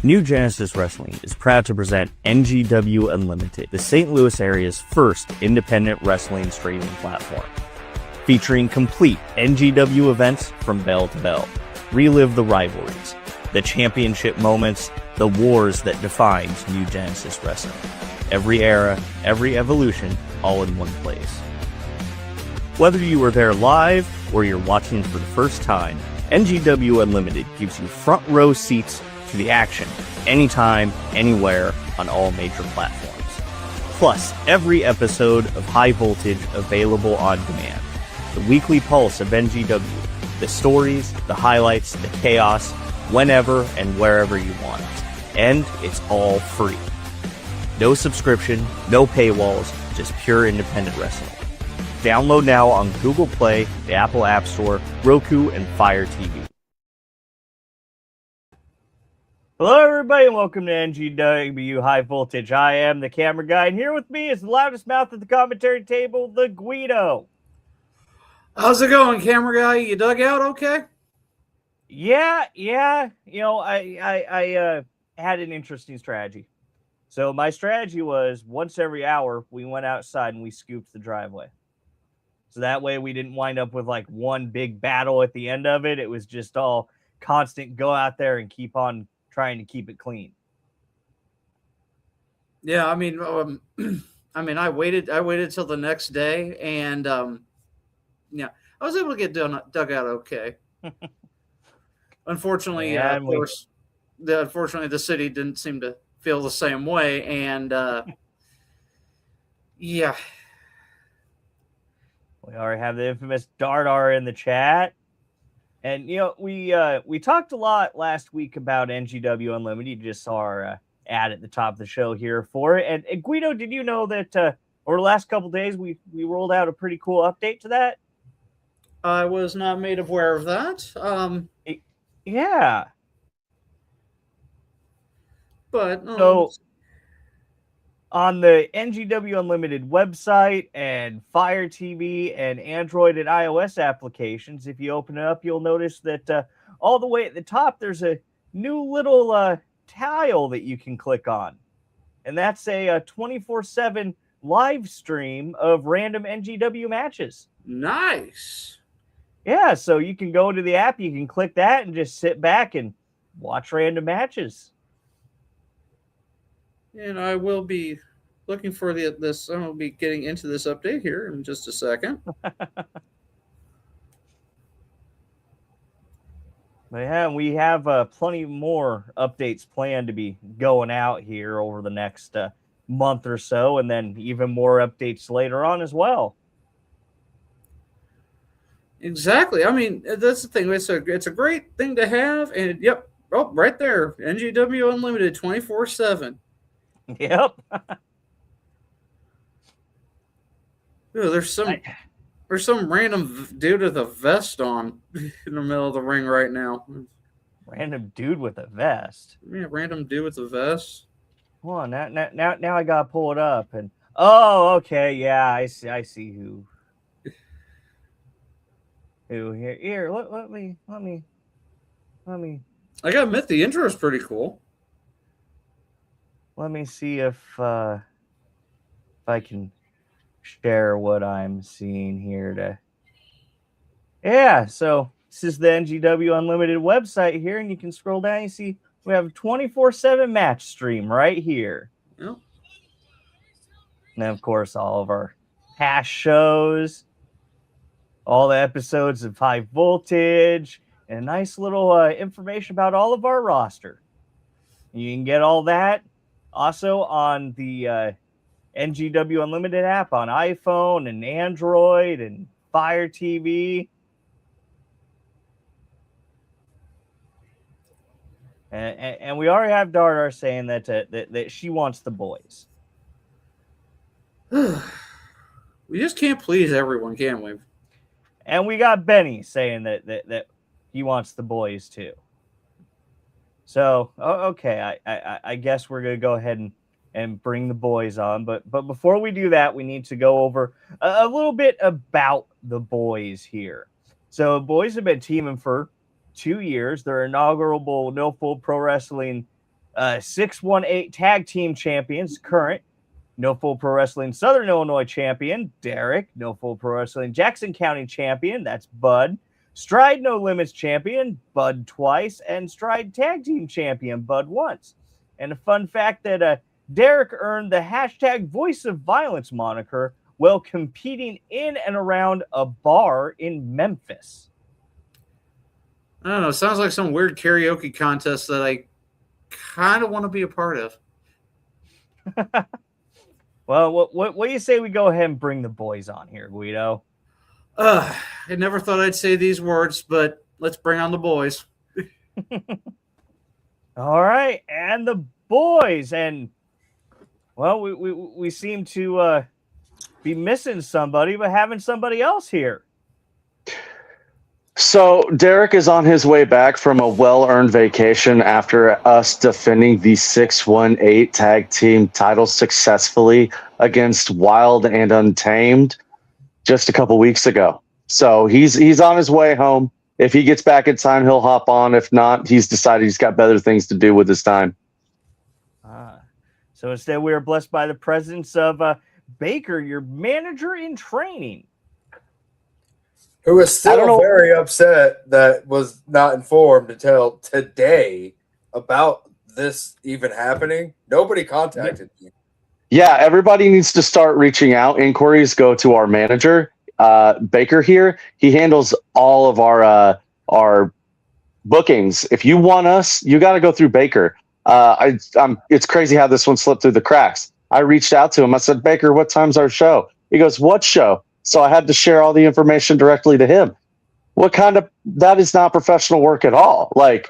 New Genesis Wrestling is proud to present NGW Unlimited, the St. Louis area's first independent wrestling streaming platform. Featuring complete NGW events from bell to bell. Relive the rivalries, the championship moments, the wars that defined New Genesis Wrestling. Every era, every evolution, all in one place. Whether you were there live or you're watching for the first time, NGW Unlimited gives you front row seats to the action, anytime, anywhere, on all major platforms. Plus, every episode of High Voltage available on demand. The weekly pulse of NGW, the stories, the highlights, the chaos, whenever and wherever you want. And it's all free. No subscription, no paywalls, just pure independent wrestling. Download now on Google Play, the Apple App Store, Roku, and Fire TV. Hello, everybody, and welcome to NGW High Voltage. I am the camera guy, and here with me is the loudest mouth at the commentary table, the Guido. How's it going, camera guy? You dug out okay? Yeah. You know, I had an interesting strategy. So my strategy was once every hour, we went outside and we scooped the driveway. So that way we didn't wind up with like one big battle at the end of it. It was just all constant go out there and keep on trying to keep it clean. Yeah, I mean, I waited till the next day, and yeah, I was able to get dug out okay. Unfortunately, unfortunately, the city didn't seem to feel the same way, and yeah. We already have the infamous Dardar in the chat. And, you know, we talked a lot last week about NGW Unlimited. You just saw our ad at the top of the show here for it. And Guido, did you know that over the last couple days we rolled out a pretty cool update to that? I was not made aware of that. Yeah. But so on the NGW Unlimited website and Fire TV and Android and iOS applications, if you open it up, you'll notice that all the way at the top, there's a new little tile that you can click on. And that's a 24/7 live stream of random NGW matches. Nice. Yeah, so you can go to the app, you can click that and just sit back and watch random matches. And I will be looking for this. I will be getting into this update here in just a second. But yeah, we have plenty more updates planned to be going out here over the next month or so, and then even more updates later on as well. Exactly. I mean, that's the thing. It's a great thing to have, and yep, oh, right there, NGW Unlimited 24/7. Yep. Ooh, there's some random dude with a vest on in the middle of the ring right now. Random dude with a vest. Yeah, random dude with a vest. Hold on, now I gotta pull it up and okay, yeah, I see who here. Let me. I gotta admit, the intro is pretty cool. Let me see if I can share what I'm seeing here yeah, so this is the NGW Unlimited website here, and you can scroll down, you see we have a 24/7 match stream right here. Yep. And then, of course, all of our past shows, all the episodes of High Voltage, and a nice little information about all of our roster. You can get all that also on the NGW Unlimited app on iPhone and Android and Fire TV. And we already have Dardar saying that she wants the boys. We just can't please everyone, can we? And we got Benny saying that he wants the boys too. So, okay, I guess we're going to go ahead and bring the boys on. But before we do that, we need to go over a little bit about the boys here. So, boys have been teaming for 2 years. Their inaugural No Full Pro Wrestling 618 Tag Team Champions, current No Full Pro Wrestling Southern Illinois Champion, Derek. No Full Pro Wrestling Jackson County Champion, that's Bud. Stride No Limits Champion, Bud twice. And Stride Tag Team Champion, Bud once. And a fun fact that Derek earned the hashtag Voice of Violence moniker while competing in and around a bar in Memphis. I don't know. Sounds like some weird karaoke contest that I kind of want to be a part of. Well, what do you say we go ahead and bring the boys on here, Guido? I never thought I'd say these words, but let's bring on the boys. All right, and the boys. And, well, we seem to be missing somebody, but having somebody else here. So Derek is on his way back from a well-earned vacation after us defending the 618 tag team title successfully against Wild and Untamed just a couple weeks ago. So he's on his way home. If he gets back in time, he'll hop on. If not, he's decided he's got better things to do with his time. So instead, we are blessed by the presence of Baker, your manager in training. Who was still very upset that was not informed until today about this even happening. Nobody contacted me. Yeah, everybody needs to start reaching out. Inquiries go to our manager, Baker here. He handles all of our bookings. If you want us, you got to go through Baker. It's crazy how this one slipped through the cracks. I reached out to him. I said, Baker, what time's our show? He goes, what show? So I had to share all the information directly to him. That is not professional work at all. Like,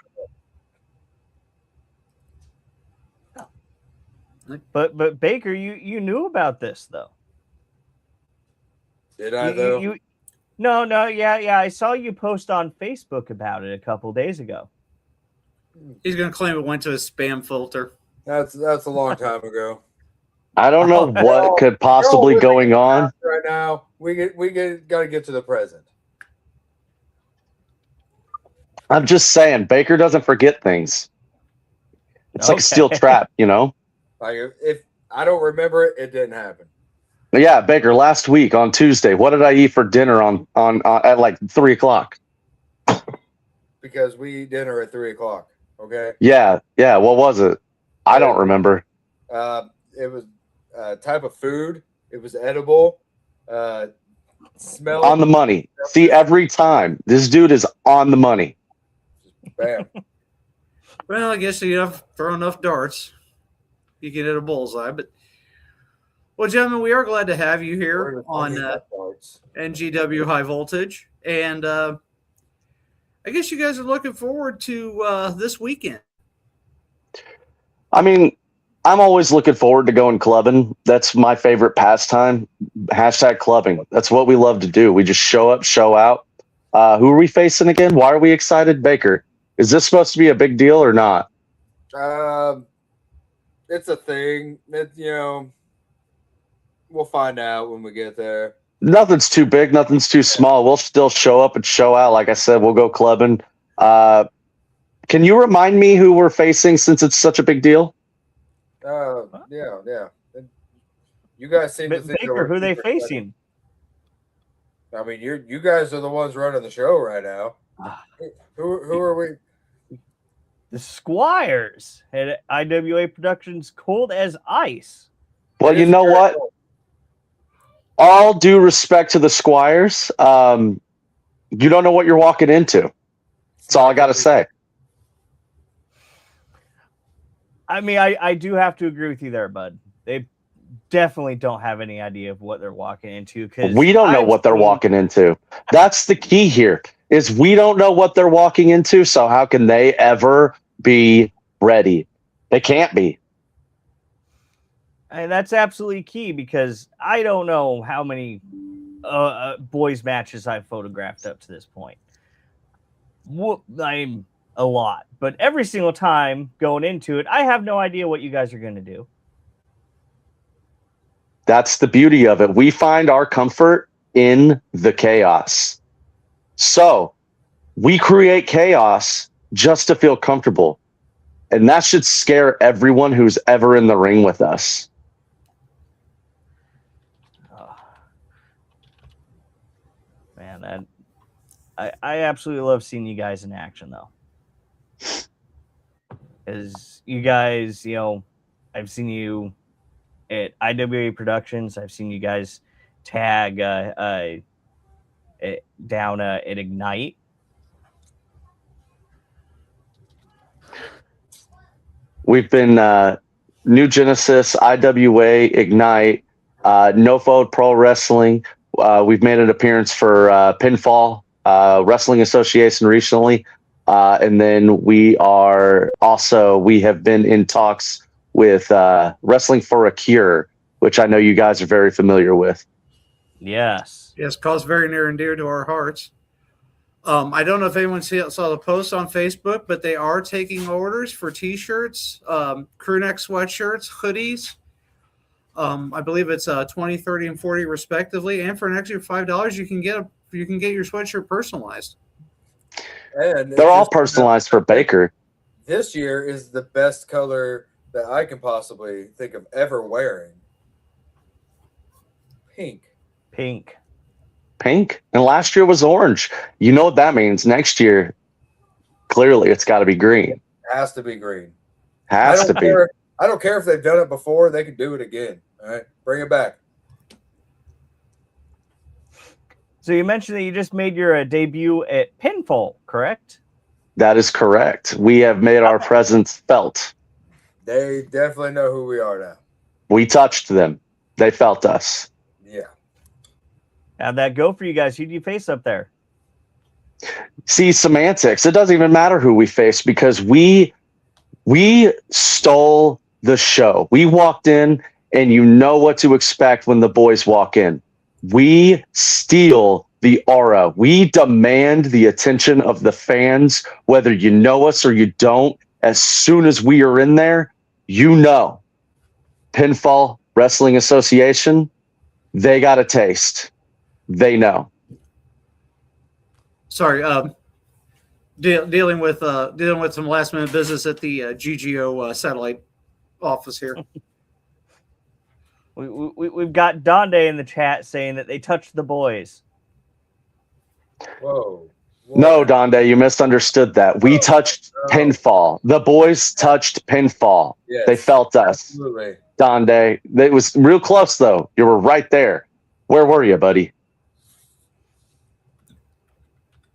but Baker, you knew about this though. Did I though? No, yeah. I saw you post on Facebook about it a couple days ago. He's gonna claim it went to his spam filter. That's a long time ago. I don't know what could possibly going on right now. We got to get to the present. I'm just saying, Baker doesn't forget things. It's like a steel trap, you know? Like if I don't remember it, it didn't happen. Yeah, Baker, last week on Tuesday, what did I eat for dinner on at like 3:00? Because we eat dinner at 3:00. Okay. Yeah. What was it? I don't remember. It was a type of food. It was edible. Smell on the money. See, every time this dude is on the money. Bam. Well, I guess you have throw enough darts, you can hit a bullseye. But well, gentlemen, we are glad to have you here on NGW High Voltage, and I guess you guys are looking forward to this weekend. I mean, I'm always looking forward to going clubbing. That's my favorite pastime. Hashtag clubbing. That's what we love to do. We just show up, show out. Who are we facing again? Why are we excited? Baker. Is this supposed to be a big deal or not? It's a thing. We'll find out when we get there. Nothing's too big. Nothing's too small. We'll still show up and show out. Like I said, we'll go clubbing. Can you remind me who we're facing since it's such a big deal? Yeah. You guys seem to think Baker, who are they facing? I mean, you guys are the ones running the show right now. Who are we? The Squires at IWA Productions, Cold as Ice. Well, you know what? All due respect to the Squires, you don't know what you're walking into. That's all I got to say. I mean, I do have to agree with you there, bud. They definitely don't have any idea of what they're walking into. Because we don't know what they're walking into. That's the key here, is we don't know what they're walking into, so how can they ever be ready? They can't be. And that's absolutely key, because I don't know how many boys matches I've photographed up to this point. I'm a lot, but every single time going into it, I have no idea what you guys are going to do. That's the beauty of it. We find our comfort in the chaos. So we create chaos just to feel comfortable. And that should scare everyone who's ever in the ring with us. Man, I absolutely love seeing you guys in action, though. As you guys, I've seen you at IWA Productions. I've seen you guys tag down at Ignite. We've been New Genesis, IWA, Ignite, No Pro Wrestling. We've made an appearance for Pinfall Wrestling Association recently. And then we have been in talks with Wrestling for a Cure, which I know you guys are very familiar with. Yes, cause very near and dear to our hearts. I don't know if anyone saw the post on Facebook, but they are taking orders for T-shirts, crew neck sweatshirts, hoodies. I believe it's 20, 30, and 40 respectively. And for an extra $5, you can get your sweatshirt personalized. And they're all personalized for Baker. This year is the best color that I can possibly think of ever wearing. Pink. And last year was orange. You know what that means. Next year, clearly, it's got to be green. It has to be green. I don't care if they've done it before. They can do it again. All right, bring it back. So you mentioned that you just made your debut at Pinfall, correct? That is correct. We have made our presence felt. They definitely know who we are now. We touched them. They felt us. Yeah. How'd that go for you guys? Who do you face up there? See, semantics. It doesn't even matter who we face because we stole the show. We walked in, and you know what to expect when the boys walk in. We steal the aura. We demand the attention of the fans, whether you know us or you don't. As soon as we are in there, Pinfall Wrestling Association, they got a taste. They know. Sorry, dealing with some last minute business at the GGO satellite office here. We've got Donde in the chat saying that they touched the boys. Whoa. No, Donde, you misunderstood that. We touched Pinfall. The boys touched Pinfall. Yes, they felt us. Absolutely. Donde. It was real close, though. You were right there. Where were you, buddy?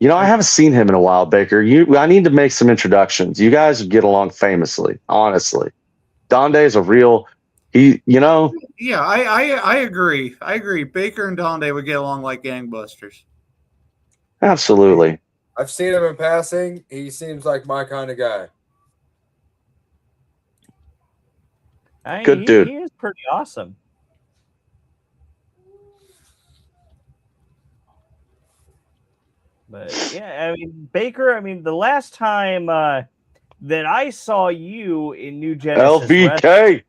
I haven't seen him in a while, Baker. I need to make some introductions. You guys would get along famously, honestly. Donde is a real... Yeah, I agree. I agree. Baker and Donde would get along like gangbusters. Absolutely. I've seen him in passing. He seems like my kind of guy. Good dude. He is pretty awesome. But yeah, Baker, the last time that I saw you in New Genesis LVK.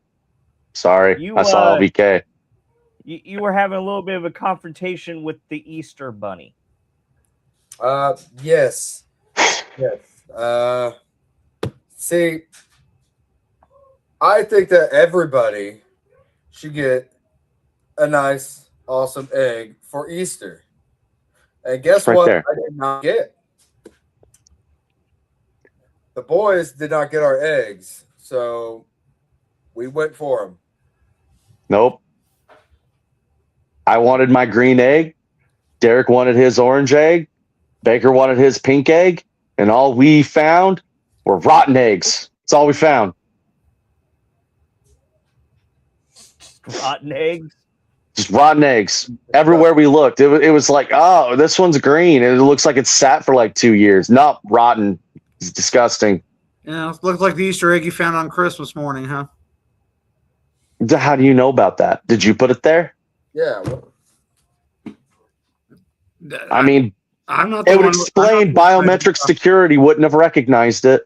Sorry, I saw LVK. You were having a little bit of a confrontation with the Easter Bunny. Yes. See, I think that everybody should get a nice, awesome egg for Easter. And guess what? There. I did not get. The boys did not get our eggs, so we went for them. Nope. I wanted my green egg. Derek wanted his orange egg. Baker wanted his pink egg. And all we found were rotten eggs. That's all we found. Rotten eggs? Just rotten eggs. Everywhere we looked, it was like, oh, this one's green. It looks like it's sat for like 2 years. Nope, rotten. It's disgusting. Yeah, it looked like the Easter egg you found on Christmas morning, huh? How do you know about that? Did you put it there? Yeah. I'm not. It would explain biometric security wouldn't have recognized it.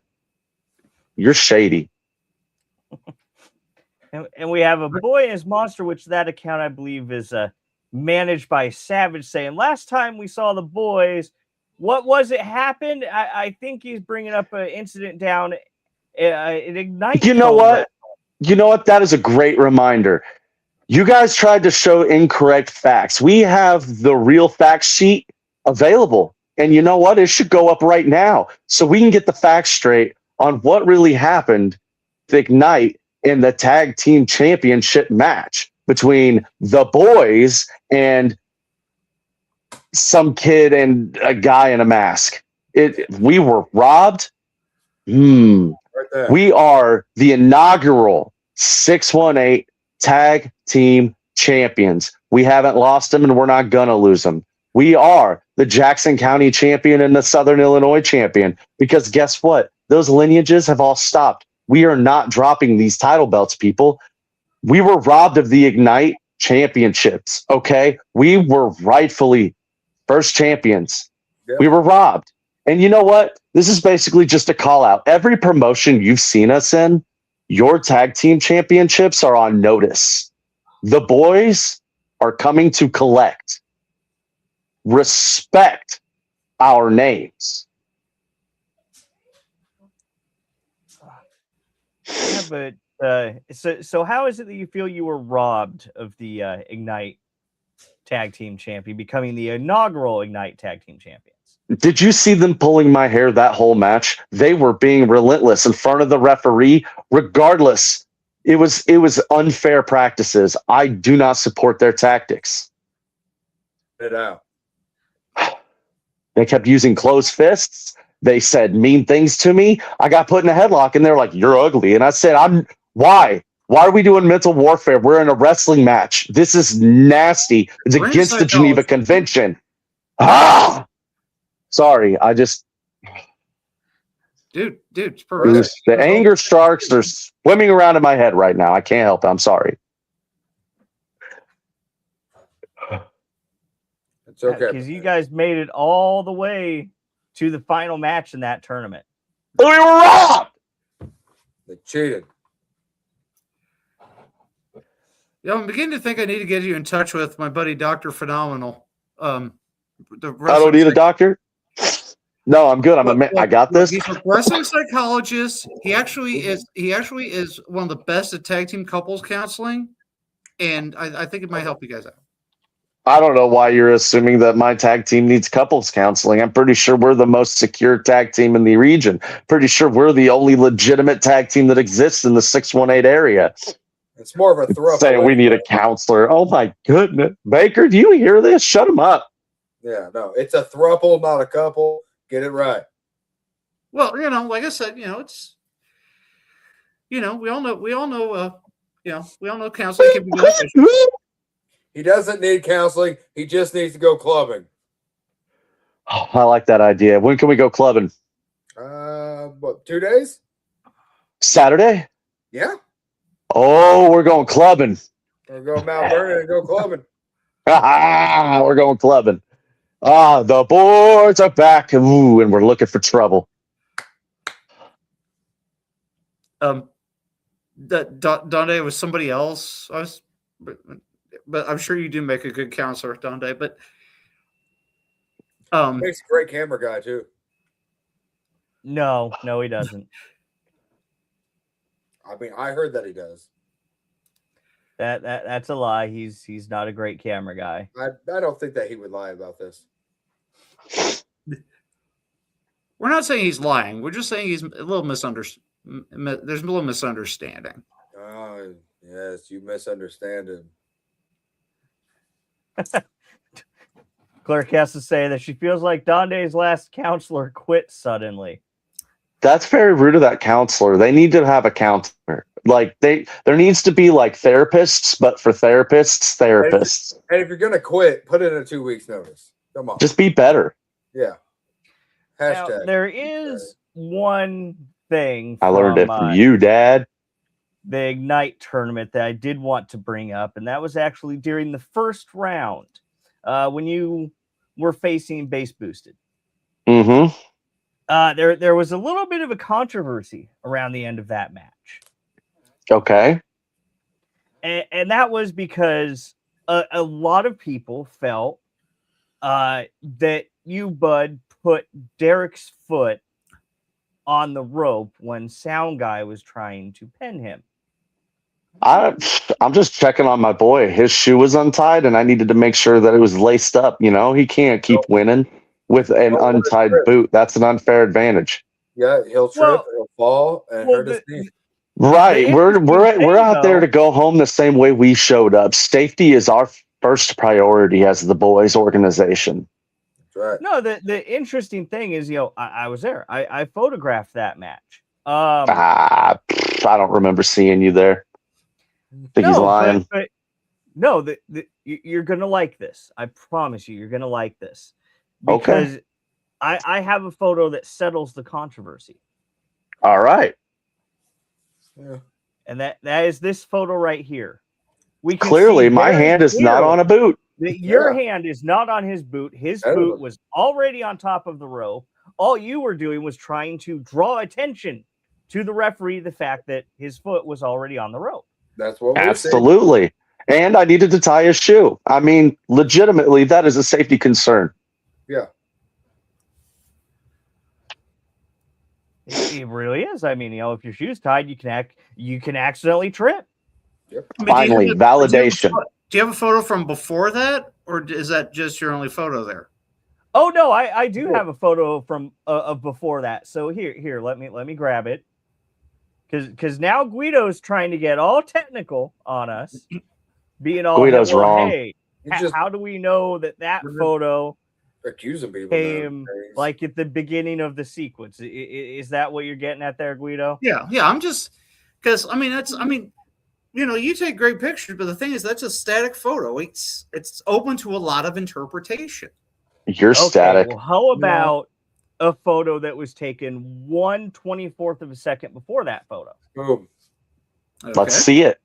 You're shady. And we have a boy and his monster, which that account I believe is managed by Savage, saying last time we saw the boys, what was it happened? I think he's bringing up an incident down an Ignite. You know what? You know what? That is a great reminder. You guys tried to show incorrect facts. We have the real fact sheet available. And you know what? It should go up right now so we can get the facts straight on what really happened to Ignite in the tag team championship match between the Boyz and some kid and a guy in a mask. We were robbed. Right there. We are the inaugural 618 tag team champions. We haven't lost them and we're not going to lose them. We are the Jackson County champion and the Southern Illinois champion because guess what? Those lineages have all stopped. We are not dropping these title belts, people. We were robbed of the Ignite championships, okay? We were rightfully first champions. Yep. We were robbed. And you know what? This is basically just a call out. Every promotion you've seen us in, your tag team championships are on notice. The Boyz are coming to collect. Respect our names. Yeah, but so how is it that you feel you were robbed of the Ignite tag team champion, becoming the inaugural Ignite tag team champions? Did you see them pulling my hair that whole match? They were being relentless in front of the referee. Regardless, it was unfair practices. I do not support their tactics. Get it out. They kept using closed fists. They said mean things to me. I got put in a headlock and they're like, "You're ugly." And I said, why? Why are we doing mental warfare? We're in a wrestling match. This is nasty. It's against the Geneva Convention. Sorry, I just... Dude, the anger sharks are swimming around in my head right now. I can't help it. I'm sorry. It's okay. Because you guys made it all the way to the final match in that tournament. We were robbed! They cheated. Yeah, I'm beginning to think I need to get you in touch with my buddy Dr. Phenomenal. I don't need a doctor. No, I'm good. I got this. He's a wrestling psychologist. He actually is one of the best at tag team couples counseling, and I think it might help you guys out. I don't know why you're assuming that my tag team needs couples counseling. I'm pretty sure we're the most secure tag team in the region. Pretty sure we're the only legitimate tag team that exists in the 618 area. It's more of a throw. Saying we need a counselor. Oh my goodness. Baker, do you hear this? Shut him up. Yeah, no, it's a throuple, not a couple. Get it right. Well, like I said, it's, we all know, counseling can be beneficial. He doesn't need counseling. He just needs to go clubbing. Oh, I like that idea. When can we go clubbing? 2 days? Saturday? Yeah. Oh, we're going clubbing. We're going Mount Vernon and go clubbing. We're going clubbing. The boards are back. Ooh, and we're looking for trouble. That Donde was somebody else. But I'm sure you do make a good counselor, Donde. But makes a great camera guy too. No, he doesn't. I mean, I heard that he does. That's a lie. He's not a great camera guy. I don't think that he would lie about this. We're not saying he's lying. We're just saying he's a little misunderstood. There's a little misunderstanding. Oh, yes, you misunderstand him. Clerk has to say that she feels like Donde's last counselor quit suddenly. That's very rude of that counselor. They need to have a counselor. Like there needs to be like therapists, but for therapists. And if you're gonna quit, put in a 2 weeks notice. Come on. Just be better. Yeah. Now, there is one thing I learned it from you, Dad. The Ignite tournament that I did want to bring up, and that was actually during the first round when you were facing Base Boosted. Mm-hmm. There was a little bit of a controversy around the end of that match. Okay. And that was because a lot of people felt that you, Bud, put Derek's foot on the rope when Sound Guy was trying to pin him? I'm just checking on my boy. His shoe was untied, and I needed to make sure that it was laced up. You know, he can't keep winning with an untied boot. That's an unfair advantage. Yeah, he'll trip, he'll fall, and hurt his knee. Right. We're out there to go home the same way we showed up. Safety is our first priority as the Boyz organization. That's right. No, the interesting thing is, I was there. I photographed that match. I don't remember seeing you there. I think he's lying. But no, you're gonna like this. I promise you're gonna like this because I have a photo that settles the controversy. All right. Yeah. And that is this photo right here. We can clearly my hand is not on a boot. Your hand is not on his boot. His boot was already on top of the rope. All you were doing was trying to draw attention to the referee the fact that his foot was already on the rope. That's what absolutely. And I needed to tie his shoe. I mean, legitimately, that is a safety concern. Yeah. It really is. I mean, if your shoe's tied, you can accidentally trip. Yep. Finally, validation. Do you have a photo from before that, or is that just your only photo there? Oh no, I do have a photo from of before that. So here, let me grab it. Because now Guido's trying to get all technical on us, being all Guido's wrong. Hey, how do we know that photo accusing people came like at the beginning of the sequence? Is that what you're getting at there, Guido? Yeah. I'm just because you take great pictures, but the thing is that's a static photo. It's open to a lot of interpretation. You're static. Well, how about a photo that was taken 1/24th of a second before that photo? Boom. Okay. Let's see it.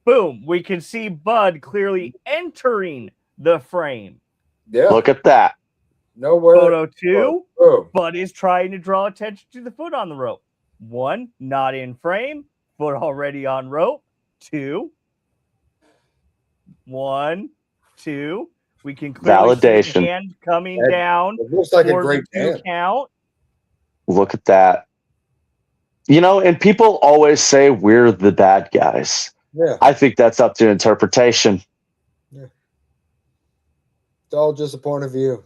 Boom. We can see Bud clearly entering the frame. Yeah. Look at that. Nowhere. Photo 2, Boom. Bud is trying to draw attention to the foot on the rope. 1, not in frame, foot already on rope. 2, 1, 2. We can clearly see the hand coming down. It looks like a great count. Look at that. And people always say we're the bad guys. Yeah. I think that's up to interpretation. Yeah. It's all just a point of view.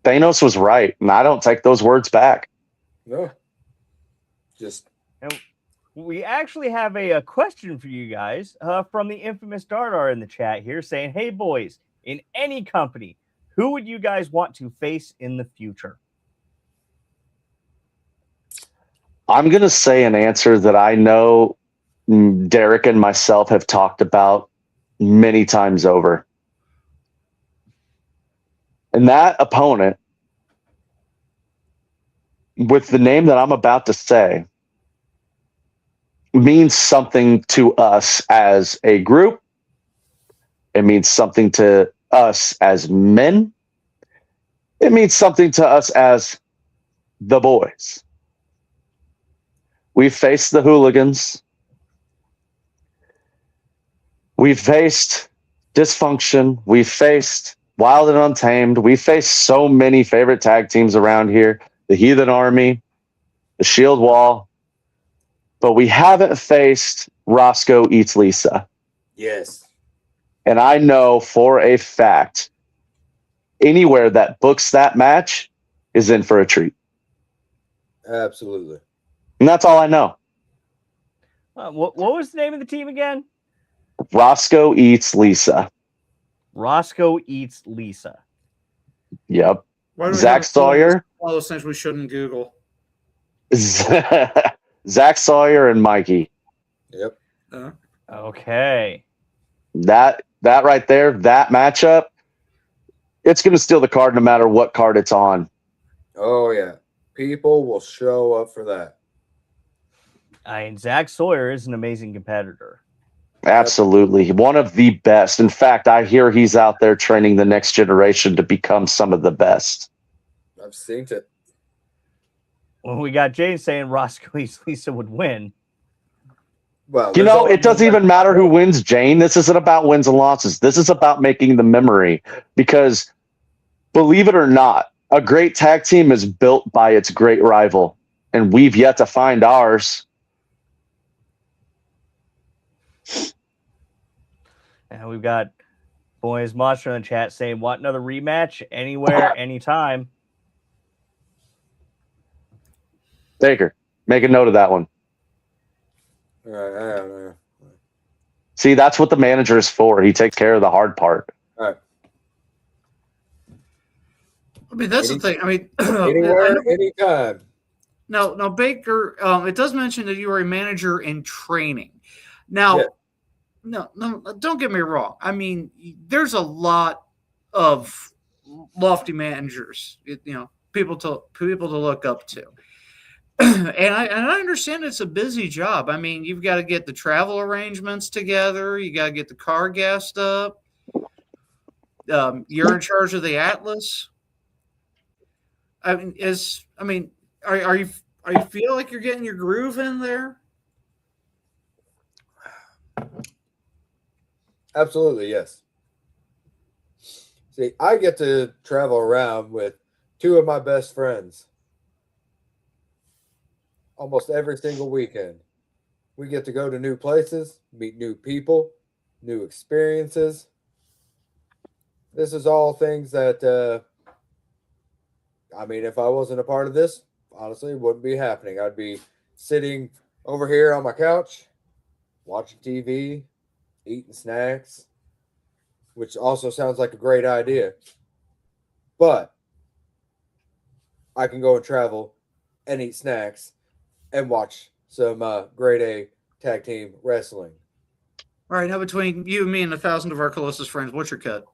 Thanos was right, and I don't take those words back. No. Just. We actually have a question for you guys from the infamous Dardar in the chat here saying, hey, boys, in any company, who would you guys want to face in the future? I'm going to say an answer that I know Derek and myself have talked about many times over. And that opponent, with the name that I'm about to say, means something to us as a group. It means something to us as men. It means something to us as the Boyz. We've faced the hooligans. We've faced dysfunction. We've faced Wild and Untamed. We've faced so many favorite tag teams around here. The Heathen Army, the Shield Wall. But we haven't faced Roscoe Eats Lisa. Yes. And I know for a fact, anywhere that books that match is in for a treat. Absolutely. And that's all I know. What was the name of the team again? Roscoe Eats Lisa. Roscoe Eats Lisa. Yep. Zach Sawyer. All those things we shouldn't Google. Zach Sawyer and Mikey. Yep. Okay. That right there, that matchup, it's going to steal the card no matter what card it's on. Oh, yeah. People will show up for that. Zach Sawyer is an amazing competitor. Absolutely. One of the best. In fact, I hear he's out there training the next generation to become some of the best. I've seen it. Well, we got Jane saying Roscoe Eats Lisa would win. Well, it doesn't even matter who wins, Jane. This isn't about wins and losses. This is about making the memory. Because believe it or not, A great tag team is built by its great rival, and we've yet to find ours. And we've got Boyz Monster in the chat saying, "Want another rematch? Anywhere, anytime." Baker, make a note of that one. All right, I don't know. See, that's what the manager is for. He takes care of the hard part. All right. I mean, that's the thing. I mean, Anywhere, anytime. Now, Baker, it does mention that you are a manager in training. Now, Yeah. no, don't get me wrong. I mean, there's a lot of lofty managers, people to look up to. And I understand it's a busy job. I mean, you've got to get the travel arrangements together. You got to get the car gassed up. You're in charge of the Atlas. Are you feel like you're getting your groove in there? Absolutely, yes. See, I get to travel around with two of my best friends almost every single weekend. We get to go to new places, meet new people, new experiences. This is all things that, if I wasn't a part of this, honestly, it wouldn't be happening. I'd be sitting over here on my couch, watching TV, eating snacks, which also sounds like a great idea. But I can go and travel and eat snacks and watch some grade A tag team wrestling. All right, now between you and me and 1,000 of our closest friends, what's your cut?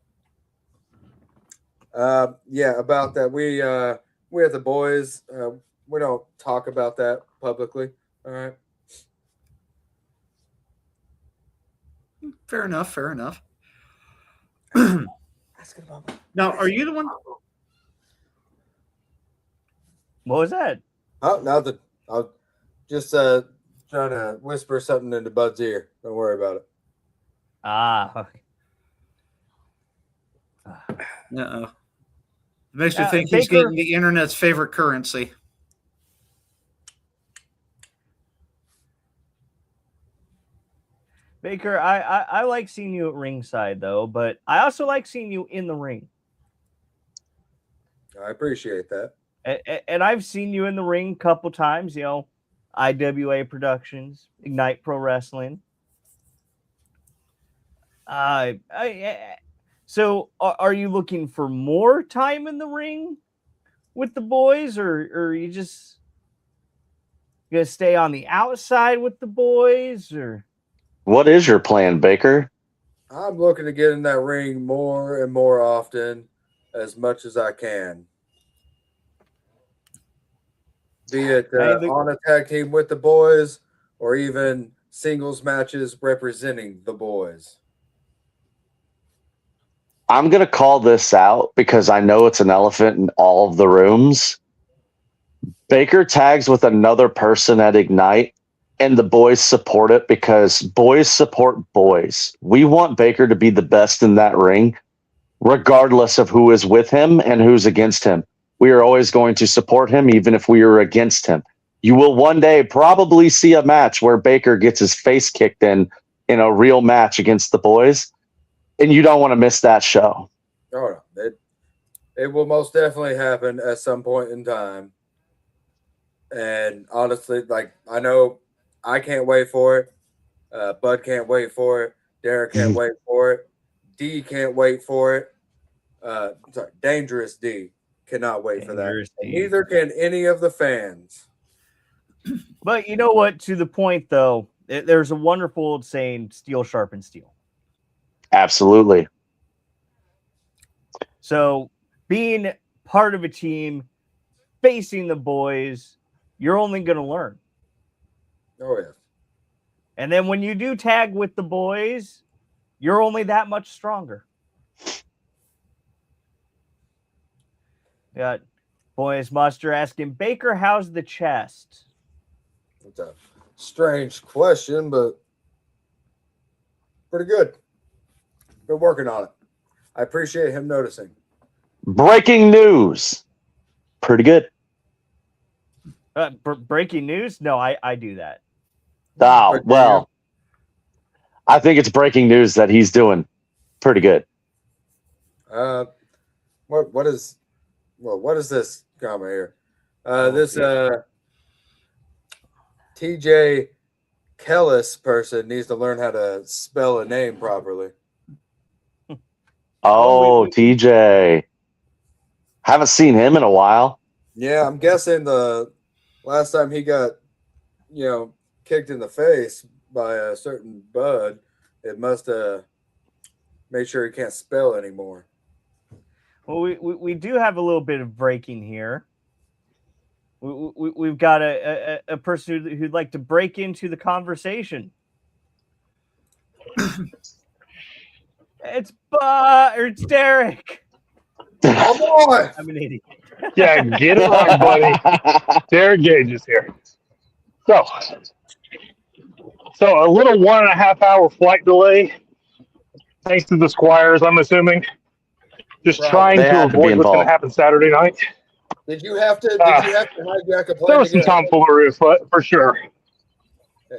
Yeah, about that. We at the Boyz, we don't talk about that publicly. All right. Fair enough. Now, are you the one? What was that? Oh, nothing. I'll just trying to whisper something into Bud's ear. Don't worry about it. Okay. No. It makes me think Baker, he's getting the internet's favorite currency. Baker, I like seeing you at ringside, though, but I also like seeing you in the ring. I appreciate that. And I've seen you in the ring a couple times, IWA Productions, Ignite Pro Wrestling. So are you looking for more time in the ring with the Boyz, or are you just going to stay on the outside with the Boyz, or... What is your plan, Baker? I'm looking to get in that ring more and more often, as much as I can. Be it on a tag team with the Boyz, or even singles matches representing the Boyz. I'm going to call this out because I know it's an elephant in all of the rooms. Baker tags with another person at Ignite, and the Boyz support it because Boyz support Boyz. We want Baker to be the best in that ring, regardless of who is with him and who's against him. We are always going to support him, even if we are against him. You will one day probably see a match where Baker gets his face kicked in a real match against the Boyz, and you don't want to miss that show. Oh, no. It will most definitely happen at some point in time. And honestly, I know I can't wait for it. Bud can't wait for it. Derek can't wait for it. D can't wait for it. Dangerous D cannot wait for that. Neither can any of the fans. But you know what? To the point, though, there's a wonderful old saying, steel sharpens steel. Absolutely. So being part of a team, facing the Boyz, you're only going to learn. Oh, yeah. And then when you do tag with the Boyz, you're only that much stronger. Got Boyz Monster asking, Baker, how's the chest? It's a strange question, but pretty good. Been working on it. I appreciate him noticing. Breaking news. pretty good. Breaking news? No, I do that. Oh, well, I think it's breaking news that he's doing pretty good. What is this comment here? This TJ Kellis person needs to learn how to spell a name properly. Oh, TJ. Haven't seen him in a while. Yeah, I'm guessing the last time he got, kicked in the face by a certain bud, it must have made sure he can't spell anymore. Well, we do have a little bit of breaking here. We've got a person who'd like to break into the conversation. It's Derek. Oh boy! I'm an idiot. Yeah, get it right, buddy. Derek Gage is here. So a little 1.5 hour flight delay, thanks to the Squires, I'm assuming. Just trying to avoid what's going to happen Saturday night. Did you have to hijack a plane? There was some tomfoolery for sure.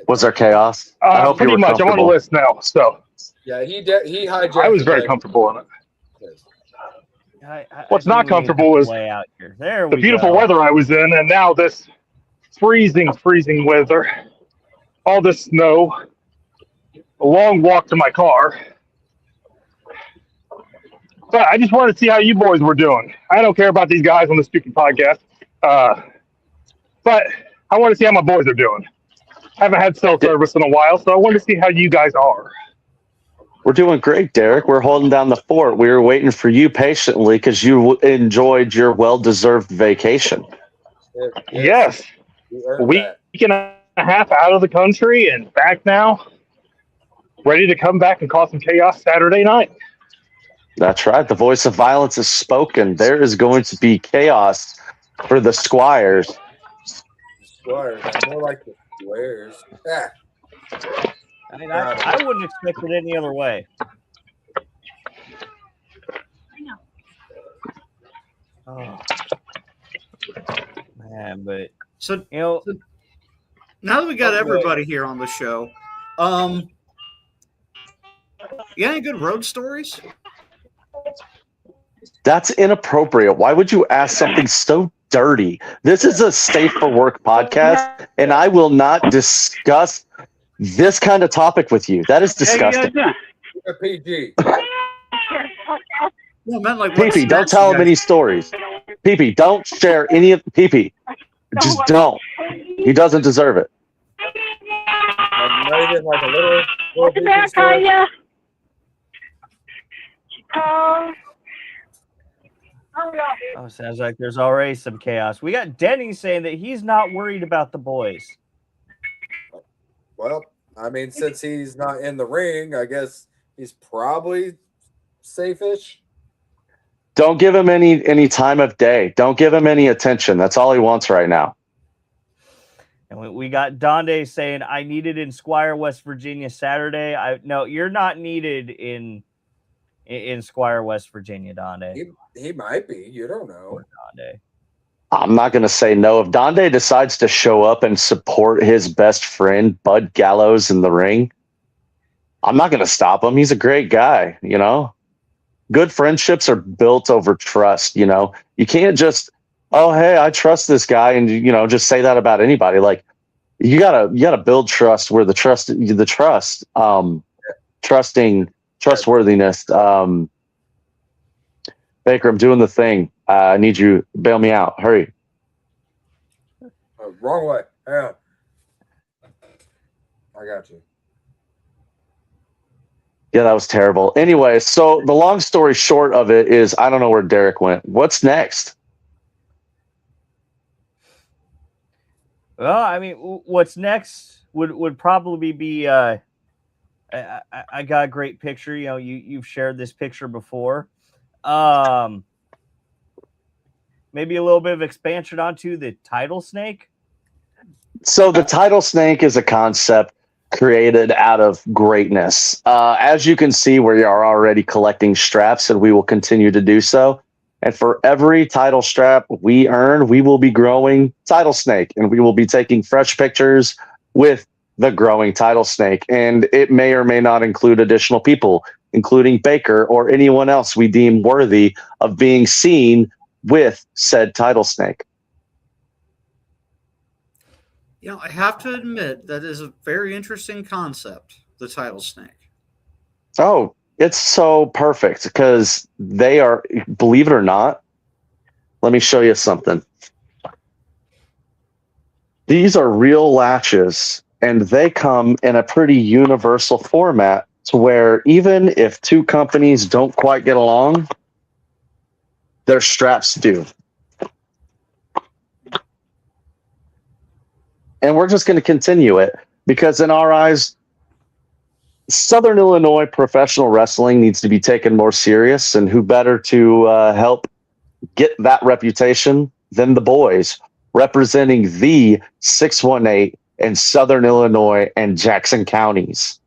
Was there chaos? I hope pretty you were much. I'm on the list now, so yeah, he hijacked. I was very comfortable in it. What's not comfortable is out here. There the beautiful weather I was in, and now this freezing weather, all this snow, a long walk to my car. But I just wanted to see how you boys were doing. I don't care about these guys on the stupid podcast, but I want to see how my boys are doing. Haven't had cell service in a while, so I want to see how you guys are. We're doing great, Derek. We're holding down the fort. We were waiting for you patiently because you enjoyed your well-deserved vacation. Yes. A week and a half out of the country and back now. Ready to come back and cause some chaos Saturday night. That's right. The voice of violence is spoken. There is going to be chaos for the Squires. Squires, more like the Squares. I mean, I wouldn't expect it any other way. Oh man, but so now that we got everybody here on the show, you got any good road stories? That's inappropriate. Why would you ask something so dirty? This is a Safe for Work podcast, and I will not discuss this kind of topic with you. That is disgusting. PG. No, man, like PP, don't tell him any stories. PP, don't share any of PP. Just don't. He doesn't deserve it. Not even like a little Back, story. oh, sounds like there's already some chaos. We got Denny saying that he's not worried about the boys. Well, I mean, since he's not in the ring, I guess he's probably safe-ish. Don't give him any time of day. Don't give him any attention. That's all he wants right now. And we got Donde saying, I needed in Squire, West Virginia Saturday. No, you're not needed in Squire, West Virginia, Donde. He might be. You don't know. Donde. I'm not going to say no. If Donde decides to show up and support his best friend, Bud Gallows, in the ring, I'm not going to stop him. He's a great guy, you know? Good friendships are built over trust, you know? You can't just, oh, hey, I trust this guy, and, you know, just say that about anybody. Like, you gotta build trust where trustworthiness. Baker, I'm doing the thing. I need you. Bail me out. Hurry. Wrong way. Hang on. I got you. Yeah, that was terrible. Anyway, so the long story short of it is I don't know where Derek went. What's next? Well, I mean, what's next would probably be I got a great picture. You know, you've shared this picture before. Maybe a little bit of expansion onto the title snake. So the title snake is a concept created out of greatness. As you can see, we are already collecting straps, and we will continue to do so. And for every title strap we earn, we will be growing Title Snake, and we will be taking fresh pictures with the growing Title Snake. And it may or may not include additional people, including Baker or anyone else we deem worthy of being seen with said Title Snake. I have to admit that is a very interesting concept, the Title Snake. Oh, it's so perfect because they are, believe it or not, let me show you something. These are real latches, and they come in a pretty universal format to where even if two companies don't quite get along, their straps do. And we're just going to continue it because in our eyes, Southern Illinois professional wrestling needs to be taken more serious, and who better to help get that reputation than the Boyz, representing the 618 in Southern Illinois and Jackson counties.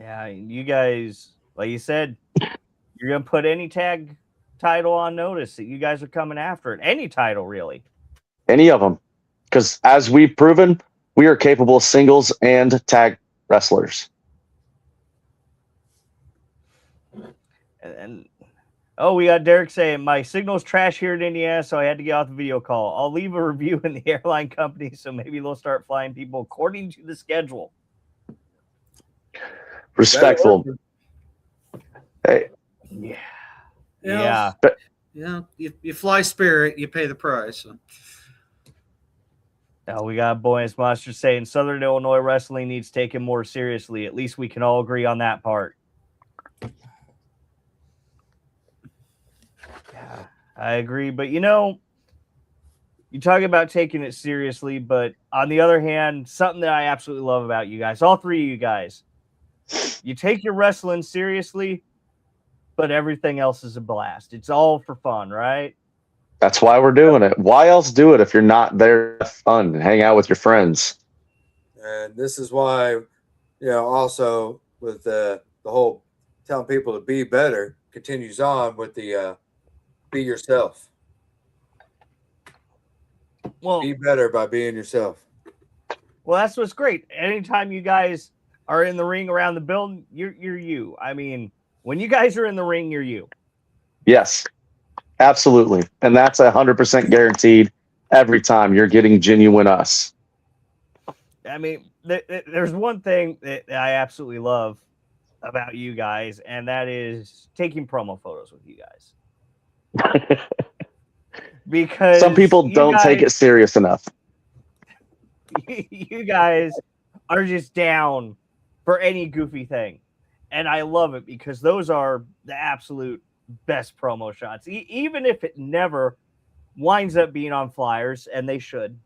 Yeah, you guys, like you said, you're going to put any tag title on notice that you guys are coming after it. Any title, really. Any of them. Because as we've proven, we are capable of singles and tag wrestlers. And oh, we got Derek saying, my signal's trash here in Indiana, so I had to get off the video call. I'll leave a review in the airline company, so maybe they'll start flying people according to the schedule. Respectful. Hey. Yeah. You fly Spirit, you pay the price. So. Now we got Boyz Monster saying Southern Illinois wrestling needs taken more seriously. At least we can all agree on that part. Yeah, I agree. But you talk about taking it seriously, but on the other hand, something that I absolutely love about you guys, all three of you guys, you take your wrestling seriously, but everything else is a blast. It's all for fun, right? That's why we're doing it. Why else do it if you're not there to have fun and hang out with your friends? And this is why, also with the whole telling people to be better continues on with the be yourself. Well, be better by being yourself. Well, that's what's great. Anytime you guys are in the ring around the building, you're you. I mean, when you guys are in the ring, you're you. Yes. Absolutely. And that's 100% guaranteed every time. You're getting genuine us. I mean, there's one thing that I absolutely love about you guys, and that is taking promo photos with you guys. Because some people don't take it serious enough. You guys are just down for any goofy thing. And I love it because those are the absolute best promo shots, even if it never winds up being on flyers, and they should.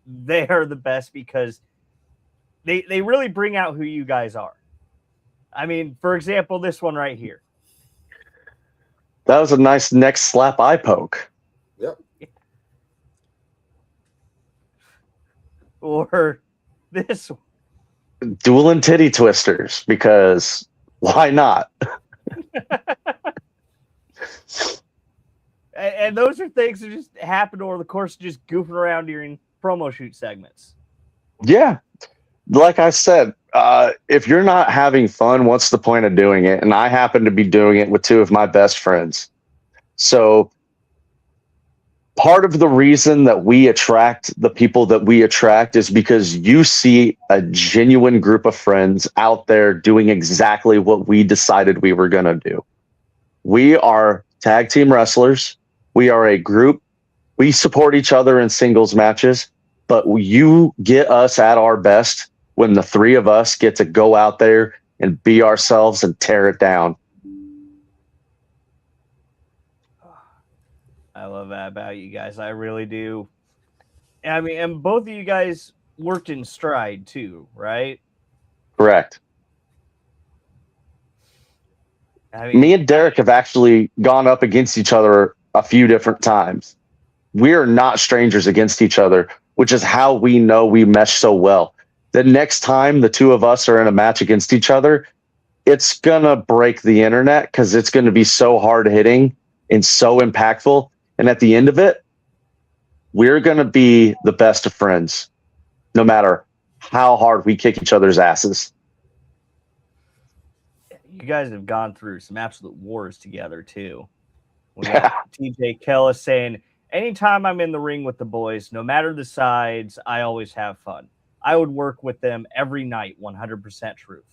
They are the best because they really bring out who you guys are. I mean, for example, this one right here. That was a nice neck slap eye poke. Yep. Or this one. Dueling titty twisters, because why not? And those are things that just happen over the course of just goofing around during promo shoot segments. Yeah. Like I said, if you're not having fun, what's the point of doing it? And I happen to be doing it with two of my best friends. So part of the reason that we attract the people that we attract is because you see a genuine group of friends out there doing exactly what we decided we were going to do. We are tag team wrestlers. We are a group. We support each other in singles matches, but you get us at our best when the three of us get to go out there and be ourselves and tear it down. I love that about you guys. I really do. I mean, and both of you guys worked in stride too, right? Correct. I mean, me and Derek have actually gone up against each other a few different times. We are not strangers against each other, which is how we know we mesh so well. The next time the two of us are in a match against each other, it's going to break the internet because it's going to be so hard hitting and so impactful. And at the end of it, we're going to be the best of friends, no matter how hard we kick each other's asses. You guys have gone through some absolute wars together, too. We got TJ Kellis saying, anytime I'm in the ring with the boys, no matter the sides, I always have fun. I would work with them every night, 100% truth.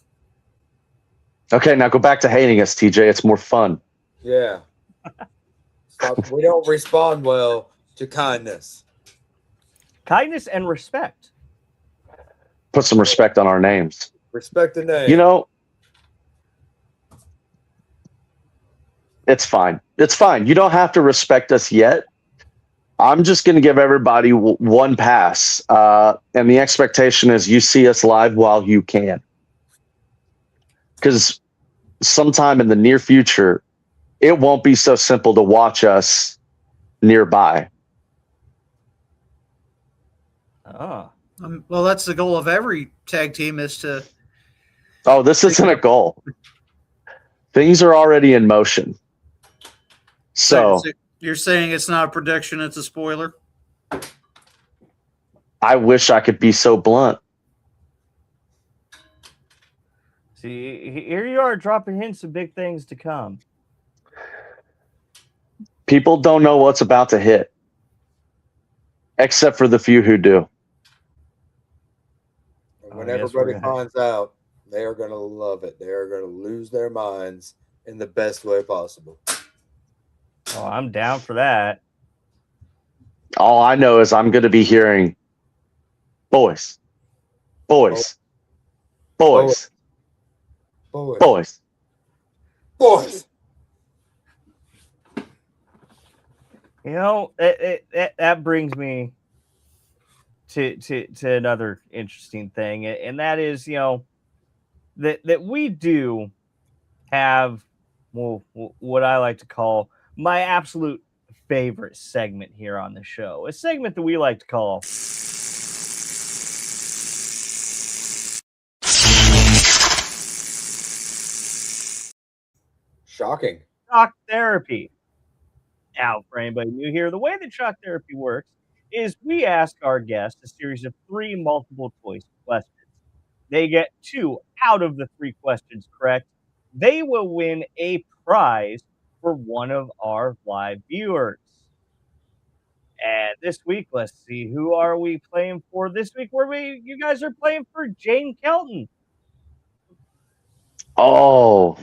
Okay, now go back to hating us, TJ. It's more fun. Yeah. Stop. We don't respond well to kindness. Kindness and respect. Put some respect on our names. Respect the name. You know, it's fine. It's fine. You don't have to respect us yet. I'm just going to give everybody one pass. And the expectation is you see us live while you can. Because sometime in the near future, it won't be so simple to watch us nearby. Oh. Well, that's the goal of every tag team is to. Oh, this isn't a goal. Things are already in motion. So you're saying it's not a prediction, it's a spoiler? I wish I could be so blunt. See, here you are dropping hints of big things to come. People don't know what's about to hit, except for the few who do. And when everybody finds out, they are going to love it. They are going to lose their minds in the best way possible. Oh, I'm down for that. All I know is I'm going to be hearing boys, boys, boys, Boys. boys. Boys. You know, that brings me to another interesting thing, and that is, you know, that we do have, well, what I like to call my absolute favorite segment here on the show, a segment that we like to call Shocking. Shock Therapy. Now, for anybody new here, the way that Shock Therapy works is we ask our guests a series of 3 multiple choice questions. They get 2 out of the 3 questions correct. They will win a prize for one of our live viewers. And this week, let's see, who are we playing for this week? You guys are playing for Jane Kelton. Oh,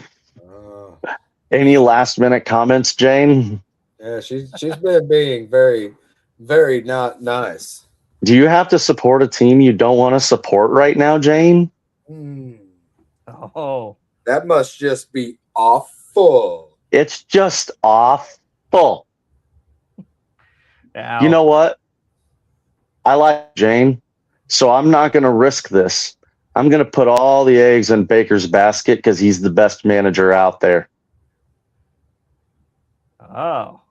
any last minute comments, Jane? Yeah, she's been being very, very not nice. Do you have to support a team you don't want to support right now, Jane? Oh, That must just be awful. It's just awful. now, You know what? I like Jane, so I'm not going to risk this. I'm going to put all the eggs in Baker's basket because he's the best manager out there. oh,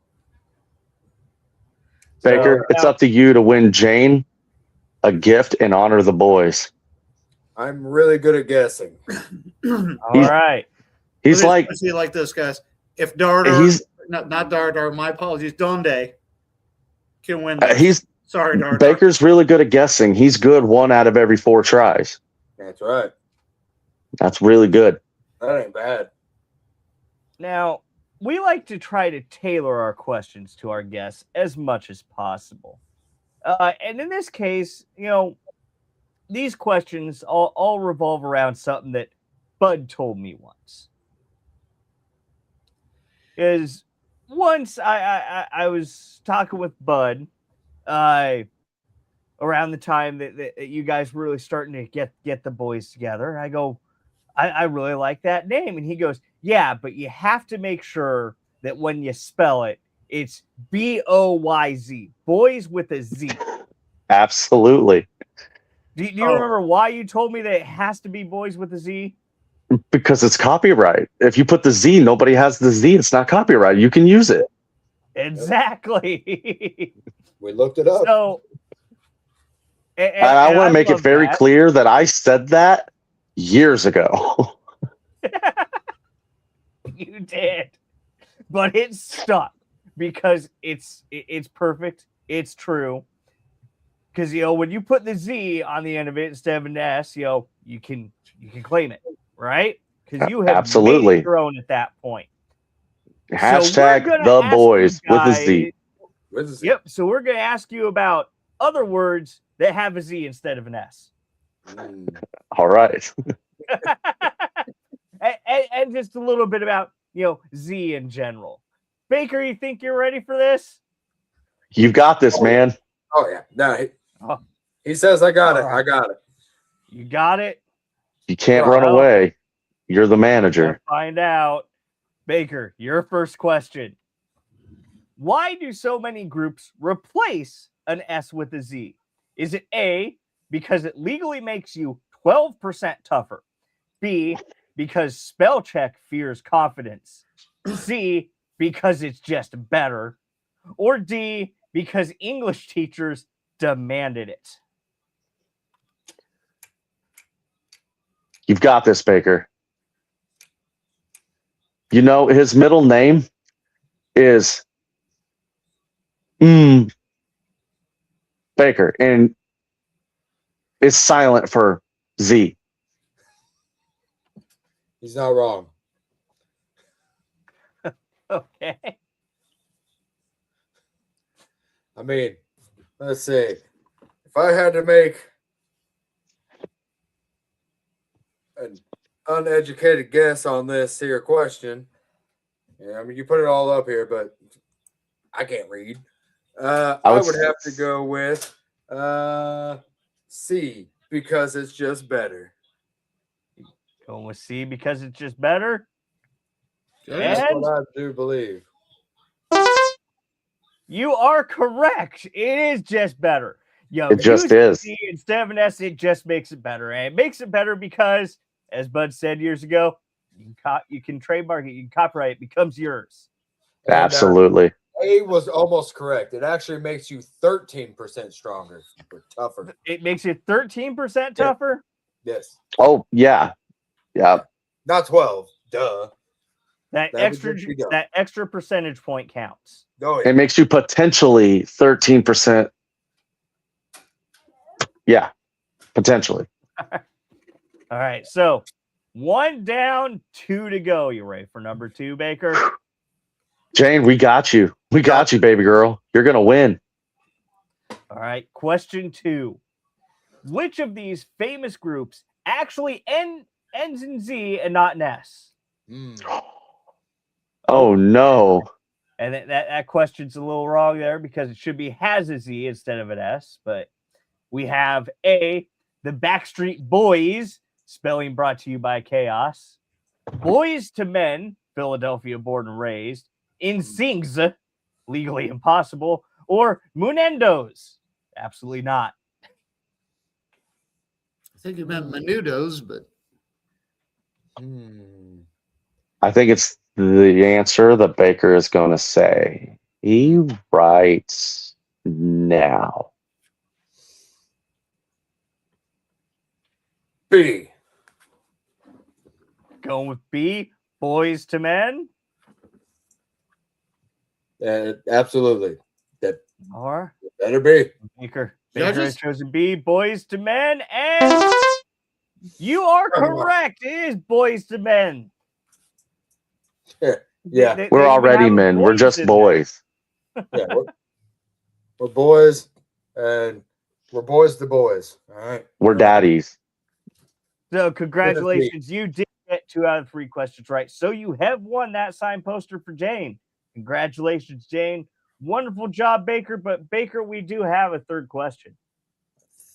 Baker, it's up to you to win Jane a gift and honor the boys. I'm really good at guessing. all right. He's Let me see it like this, guys. If Dardar, not Dardar, my apologies, Donde can win this. Sorry, Dardar. Baker's really good at guessing. He's good 1 out of every 4 tries. That's right. That's really good. That ain't bad. Now, we like to try to tailor our questions to our guests as much as possible. And in this case, you know, these questions all revolve around something that Bud told me once. Is once I was talking with Bud around the time that you guys were really starting to get the boys together. I go, I really like that name. And he goes, yeah, but you have to make sure that when you spell it, it's Boyz, boys with a Z. Absolutely. Do you remember why you told me that it has to be boys with a Z? Because it's copyright. If you put the Z, nobody has the Z. It's not copyright. You can use it. Exactly. We looked it up. So, and I want to make it very clear that I said that years ago. You did. But it stuck because it's perfect. It's true. Because when you put the Z on the end of it instead of an S, you can claim it, right? Because you have Absolutely made it your own at that point. Hashtag the boys with a Z. Yep. So we're gonna ask you about other words that have a Z instead of an S. All right. and just a little bit about Z in general. Baker, you think you're ready for this? You've got this, man. Oh yeah. No, he says I got it. I got it. You got it. You can't run away. You're the manager. Find out. Baker, your first question. Why do so many groups replace an S with a Z? Is it A, because it legally makes you 12% tougher? B, because spell check fears confidence? C, because it's just better? Or D, because English teachers demanded it? You've got this, Baker. His middle name is Baker, and it's silent for Z. He's not wrong. Okay. I mean, let's see. If I had to make an uneducated guess on this here question, I mean, you put it all up here, but I can't read. I would have to go with C, because it's just better. Going with C because it's just better? That's what I do believe. You are correct. It is just better. It just is. C instead of an S, it just makes it better. And it makes it better because, as Bud said years ago, you can trademark it, you can copyright it, becomes yours. Absolutely. A was almost correct. It actually makes you 13% stronger or tougher. It makes you 13% tougher? Yes. Oh, yeah. Yeah. Not 12. Duh. That extra percentage point counts. Oh, yeah. It makes you potentially 13%. Yeah. Potentially. All right. So 1 down, 2 to go. You ready for number 2, Baker? Jane, we got you. We got you, baby girl. You're going to win. All right. Question 2. Which of these famous groups actually ends in Z and not an S? Oh, no. And that question's a little wrong there because it should be has a Z instead of an S. But we have A, the Backstreet Boys, spelling brought to you by Chaos. Boys to Men, Philadelphia born and raised. NSYNC's, legally impossible. Or Munendos, absolutely not. I think you meant Menudos, but I think it's the answer that Baker is going to say. He writes now. B. Going with B, Boys to Men. Absolutely. That Or better be. Baker has chosen B, Boys to Men, and you are correct. It is Boys to Men. Yeah. We're already men. We're just boys. Yeah, we're boys, and we're boys to boys. All right. We're daddies. So congratulations. You did get 2 out of 3 questions right. So you have won that signed poster for Jane. Congratulations, Jane. Wonderful job, Baker. But Baker, we do have a third question.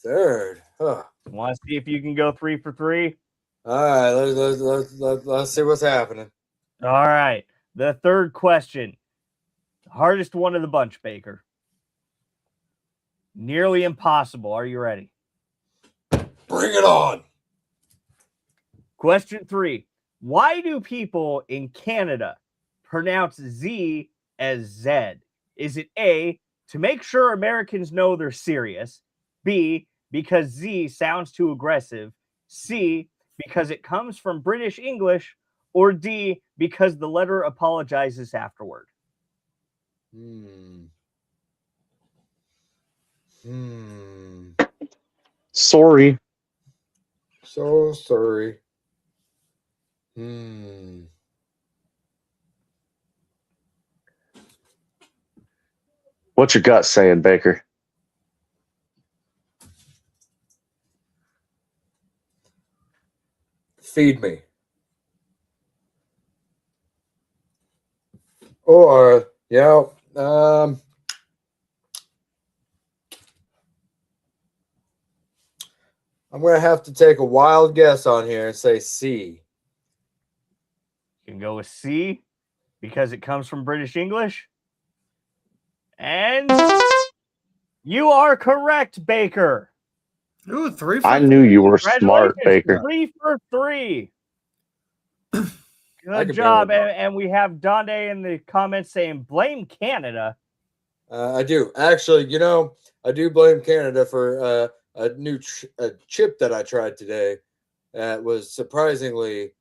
Third. Huh. Want to see if you can go 3 for 3? All right. Let's see what's happening. All right. The third question. The hardest one of the bunch, Baker. Nearly impossible. Are you ready? Bring it on. Question 3. Why do people in Canada pronounce Z as Z? Is it A, to make sure Americans know they're serious? B, because Z sounds too aggressive? C, because it comes from British English? Or D, because the letter apologizes afterward? Sorry. So sorry. What's your gut saying, Baker? Feed me. Or, I'm going to have to take a wild guess on here and say C. You can go with C because it comes from British English. And you are correct, Baker. Ooh, 3 for I knew you were smart, Baker. 3 for 3. Good job. And we have Donde in the comments saying, blame Canada. I do. Actually, I do blame Canada for a new chip that I tried today that was surprisingly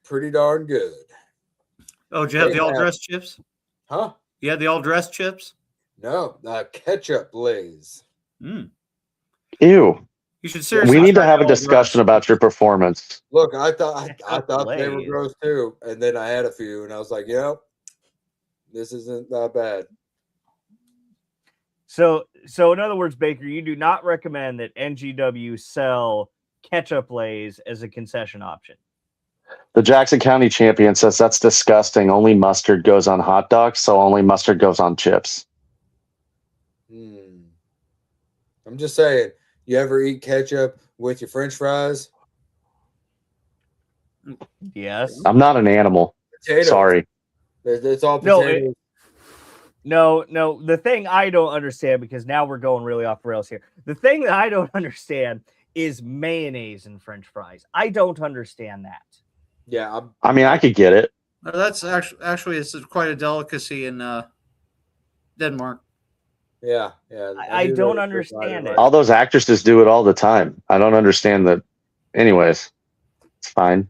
pretty darn good. Oh, did you have the all-dressed chips? Huh? You had the all-dressed chips? No, ketchup Lay's. Mm. Ew. You should seriously. We need to have a discussion about your performance. Look, I thought they were gross too, and then I had a few, and I was like, this isn't that bad. So in other words, Baker, you do not recommend that NGW sell ketchup Lay's as a concession option. The Jackson County champion says that's disgusting. Only mustard goes on hot dogs, so only mustard goes on chips. I'm just saying, you ever eat ketchup with your French fries? Yes. I'm not an animal. Potatoes. Sorry. It's all potatoes. No. The thing I don't understand, because now we're going really off rails here. The thing that I don't understand is mayonnaise in French fries. I don't understand that. Yeah. I mean, I could get it. That's actually it's quite a delicacy in Denmark. Yeah. I don't understand it. All those actresses do it all the time. I don't understand that. Anyways, it's fine.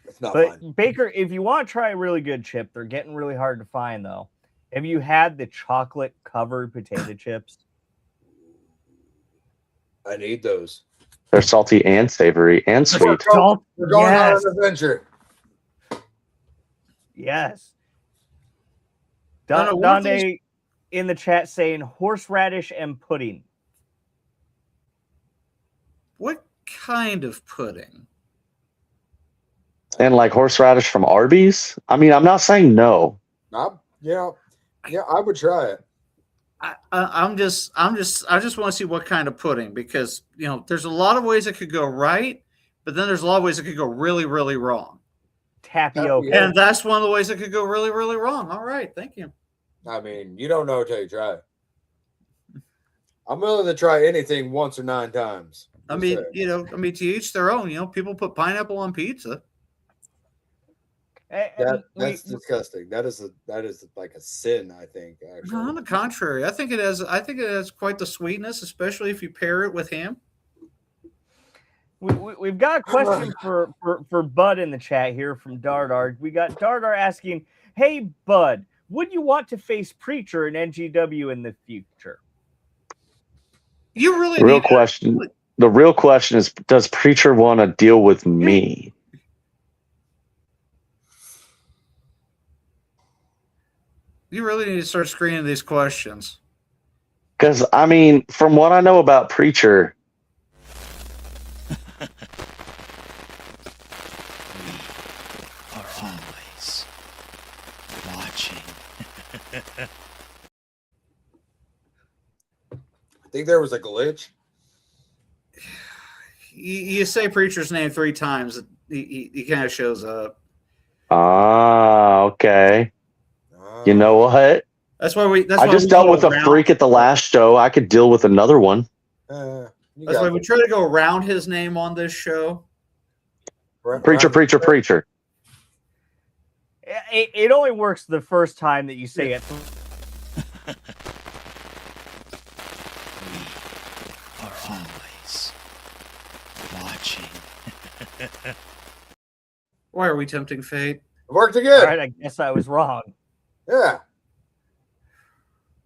It's not But fine. Baker, if you want to try a really good chip, they're getting really hard to find though. Have you had the chocolate covered potato chips? I need those. They're salty and savory and sweet. We're going on an adventure. Yes. Donde in the chat saying horseradish and pudding. What kind of pudding? And like horseradish from Arby's? I mean, I'm not saying no. Yeah, I would try it. I just want to see what kind of pudding, because there's a lot of ways it could go right, but then there's a lot of ways it could go really, really wrong. Tapioca. And that's one of the ways it could go really, really wrong. All right, thank you. I mean, you don't know until you try it. I'm willing to try anything once or 9 times. I mean, to each their own. People put pineapple on pizza. That's disgusting. That is like a sin, I think. Actually, No, on the contrary, I think it has quite the sweetness, especially if you pair it with ham. We've got a question for Bud in the chat here from Dardar. We got Dardar asking, "Hey Bud, would you want to face Preacher in NGW in the future?" You really The real question is, does Preacher want to deal with me? You really need to start screening these questions. Because, I mean, from what I know about Preacher... We are always watching. I think there was a glitch. You say Preacher's name 3 times, he kind of shows up. Ah, okay. You know what? That's why I just dealt with a freak at the last show. I could deal with another one. That's why we try to go around his name on this show. Preacher. It only works the first time that you say it. We are always watching. Why are we tempting fate? It worked All again. right, I guess I was wrong. Yeah.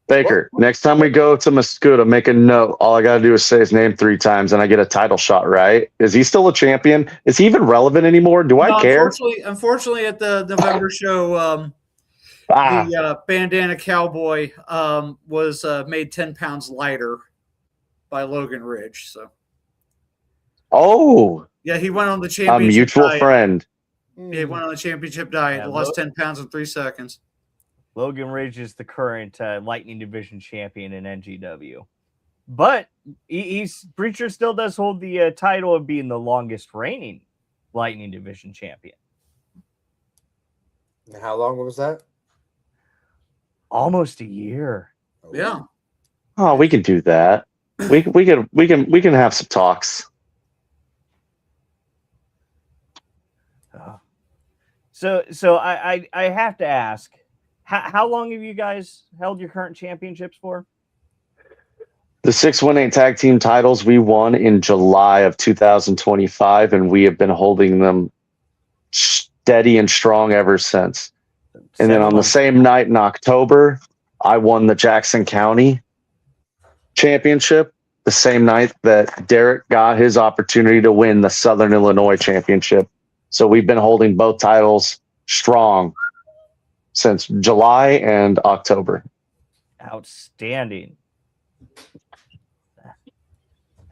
Baker, next time we go to Mascuda, make a note. All I got to do is say his name 3 times and I get a title shot, right? Is he still a champion? Is he even relevant anymore? Do I care? Unfortunately, at the November show, the bandana cowboy was made 10 pounds lighter by Logan Ridge. So, yeah, he went on the a championship mutual diet. friend. Yeah, he went on the championship diet. Yeah, Lost 10 pounds in 3 seconds. Logan Ridge is the current Lightning Division champion in NGW. But he's Preacher still does hold the title of being the longest reigning Lightning Division champion. And how long was that? Almost a year. Yeah. Oh, we can do that. We can have some talks. So I have to ask, how long have you guys held your current championships for? The 618 tag team titles we won in July of 2025, and we have been holding them steady and strong ever since. And then on the same night in October, I won the Jackson County Championship, the same night that Derek got his opportunity to win the Southern Illinois Championship. So we've been holding both titles strong since July and October. Outstanding.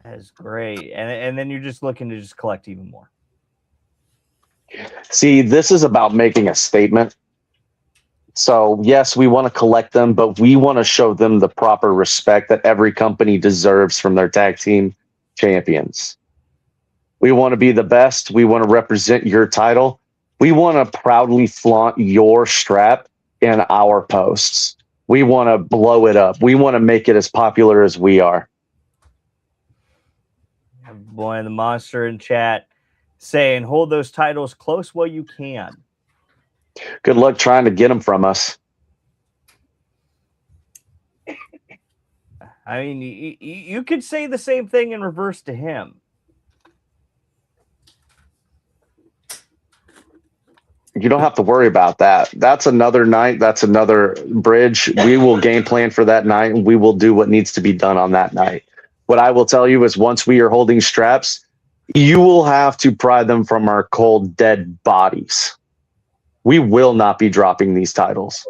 That is great. And then you're just looking to just collect even more. See, this is about making a statement. So, yes, we want to collect them, but we want to show them the proper respect that every company deserves from their tag team champions. We want to be the best. We want to represent your title. We want to proudly flaunt your strap in our posts. We want to blow it up. We want to make it as popular as we are. Boy, the monster in chat saying, hold those titles close while you can. Good luck trying to get them from us. I mean, you could say the same thing in reverse to him. You don't have to worry about that. That's another night. That's another bridge. We will game plan for that night, and we will do what needs to be done on that night. What I will tell you is once we are holding straps, you will have to pry them from our cold, dead bodies. We will not be dropping these titles.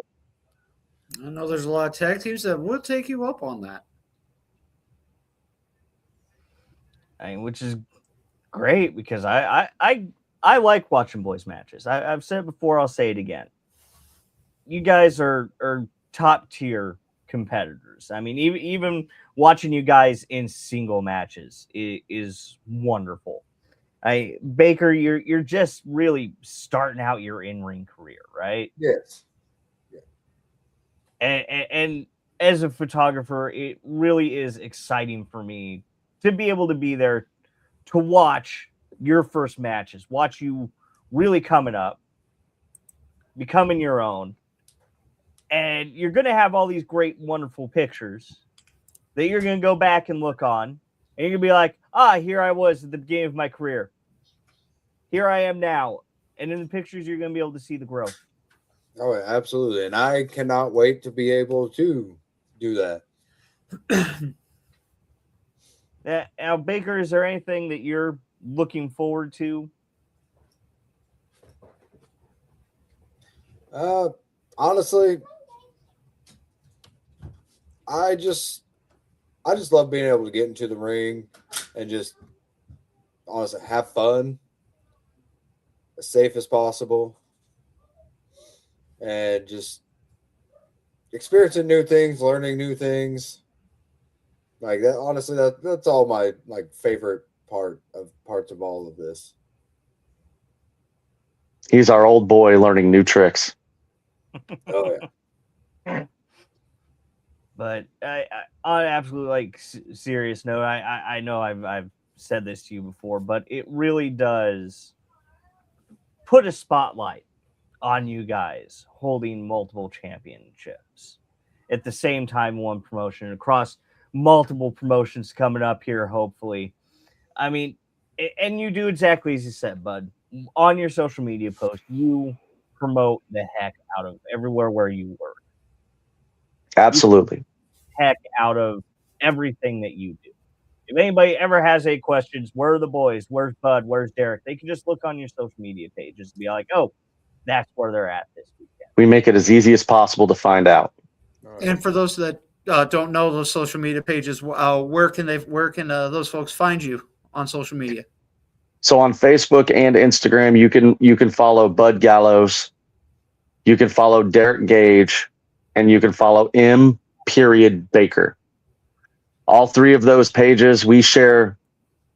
I know there's a lot of tag teams that would take you up on that. I mean, which is great because I like watching boys matches. I've said it before, I'll say it again. You guys are top tier competitors. I mean, even watching you guys in single matches is wonderful. Baker, you're just really starting out your in-ring career, right? Yes. Yeah. And as a photographer, it really is exciting for me to be able to be there to watch your first matches, watch you really coming up, becoming your own. And you're going to have all these great, wonderful pictures that you're going to go back and look on. And you're going to be like, here I was at the beginning of my career. Here I am now. And in the pictures, you're going to be able to see the growth. Oh, absolutely. And I cannot wait to be able to do that. Now, Baker, is there anything that you're looking forward to? Honestly, I just love being able to get into the ring and just honestly have fun as safe as possible and just experiencing new things, learning new things. Like that, honestly, that's all my favorite parts of all of this. He's our old boy learning new tricks. Oh yeah. But on an absolute serious note, I know I've said this to you before, but it really does put a spotlight on you guys holding multiple championships at the same time, one promotion across multiple promotions coming up here, hopefully. I mean, and you do exactly as you said, bud. on your social media post, you promote the heck out of everywhere where you work. Absolutely. Heck out of everything that you do. If anybody ever has any questions, where are the boys? Where's Bud? Where's Derek? They can just look on your social media pages and be like, oh, that's where they're at this weekend. We make it as easy as possible to find out. And for those that don't know those social media pages, where can those folks find you on social media? So on Facebook and Instagram, you can follow Bud Gallows, you can follow Derek Gage, and you can follow M.Baker. All three of those pages, we share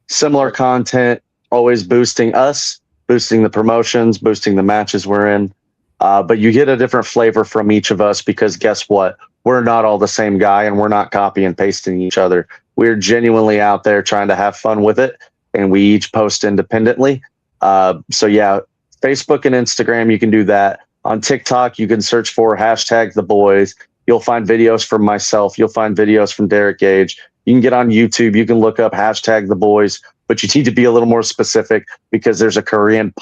similar content, always boosting us, boosting the promotions, boosting the matches we're in. But you get a different flavor from each of us because guess what? We're not all the same guy and we're not copy and pasting each other. We're genuinely out there trying to have fun with it, and we each post independently. So yeah, Facebook and Instagram, you can do that. On TikTok, you can search for #TheBoys. You'll find videos from myself. You'll find videos from Derek Gage. You can get on YouTube. You can look up #TheBoys, but you need to be a little more specific because there's a Korean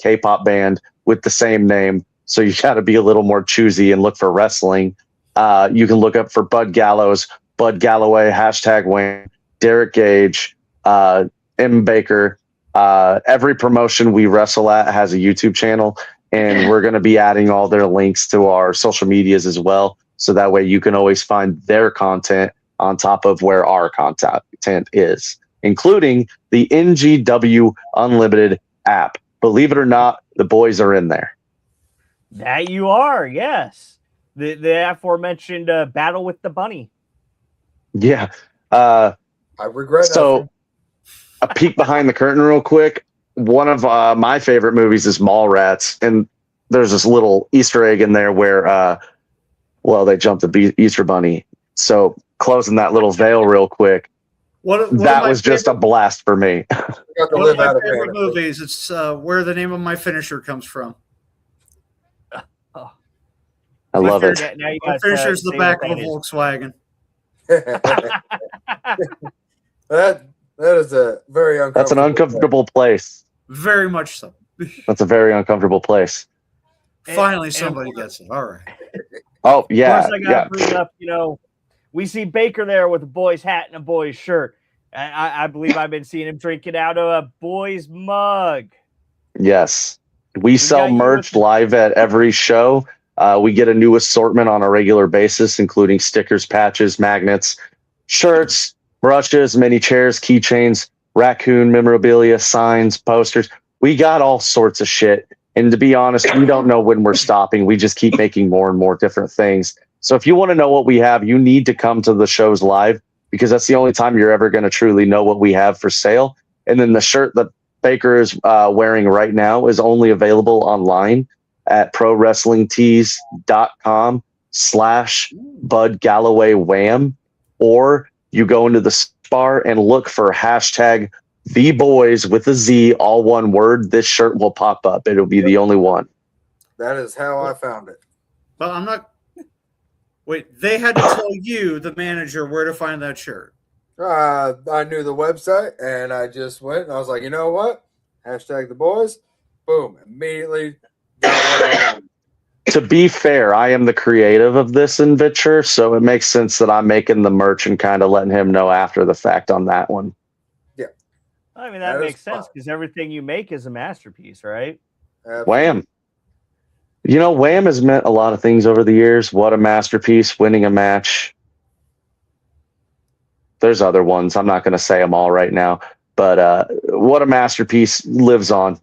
K-pop band with the same name. So you got to be a little more choosy and look for wrestling. You can look up for Bud Gallows, Bud Galloway, #Wayne, Derek Gage, M. Baker. Every promotion we wrestle at has a YouTube channel, and we're going to be adding all their links to our social medias as well. So that way you can always find their content on top of where our content is, including the NGW Unlimited app. Believe it or not, the boys are in there. That you are, yes. The aforementioned Battle with the Bunny. Yeah. I regret so a peek behind the curtain real quick. One of my favorite movies is Mallrats, and there's this little Easter egg in there where they jumped the Easter Bunny. So closing that little veil real quick. That was just a blast for me. One of my favorite movies. It's where the name of my finisher comes from. I love it. My finisher is the back of a Volkswagen. That is a very uncomfortable. That's an uncomfortable place. Very much so. That's a very uncomfortable place. Finally, somebody gets it. All right. Oh yeah. Of course, I got to bring up. We see Baker there with a boy's hat and a boy's shirt. I believe I've been seeing him drinking out of a boy's mug. Yes. We sell merch live at every show. We get a new assortment on a regular basis, including stickers, patches, magnets, shirts, brushes, mini chairs, keychains, raccoon memorabilia, signs, posters. We got all sorts of shit. And to be honest, we don't know when we're stopping. We just keep making more and more different things. So if you want to know what we have, you need to come to the shows live because that's the only time you're ever going to truly know what we have for sale. And then the shirt that Baker is wearing right now is only available online at prowrestlingtees.com/Bud Galloway Wham, or you go into the spar and look for #TheBoys with a Z, all one word. This shirt will pop up. It'll be the only one. That is how I found it. But I'm not. Wait, they had to tell you, the manager, where to find that shirt. I knew the website, and I just went, and I was like, you know what? #TheBoys. Boom. Immediately. To be fair, I am the creative of this adventure, so it makes sense that I'm making the merch and kind of letting him know after the fact on that one. Yeah. I mean, that makes sense because everything you make is a masterpiece, right? Absolutely. Wham. Wham has meant a lot of things over the years. What a masterpiece, winning a match. There's other ones. I'm not going to say them all right now, but what a masterpiece lives on.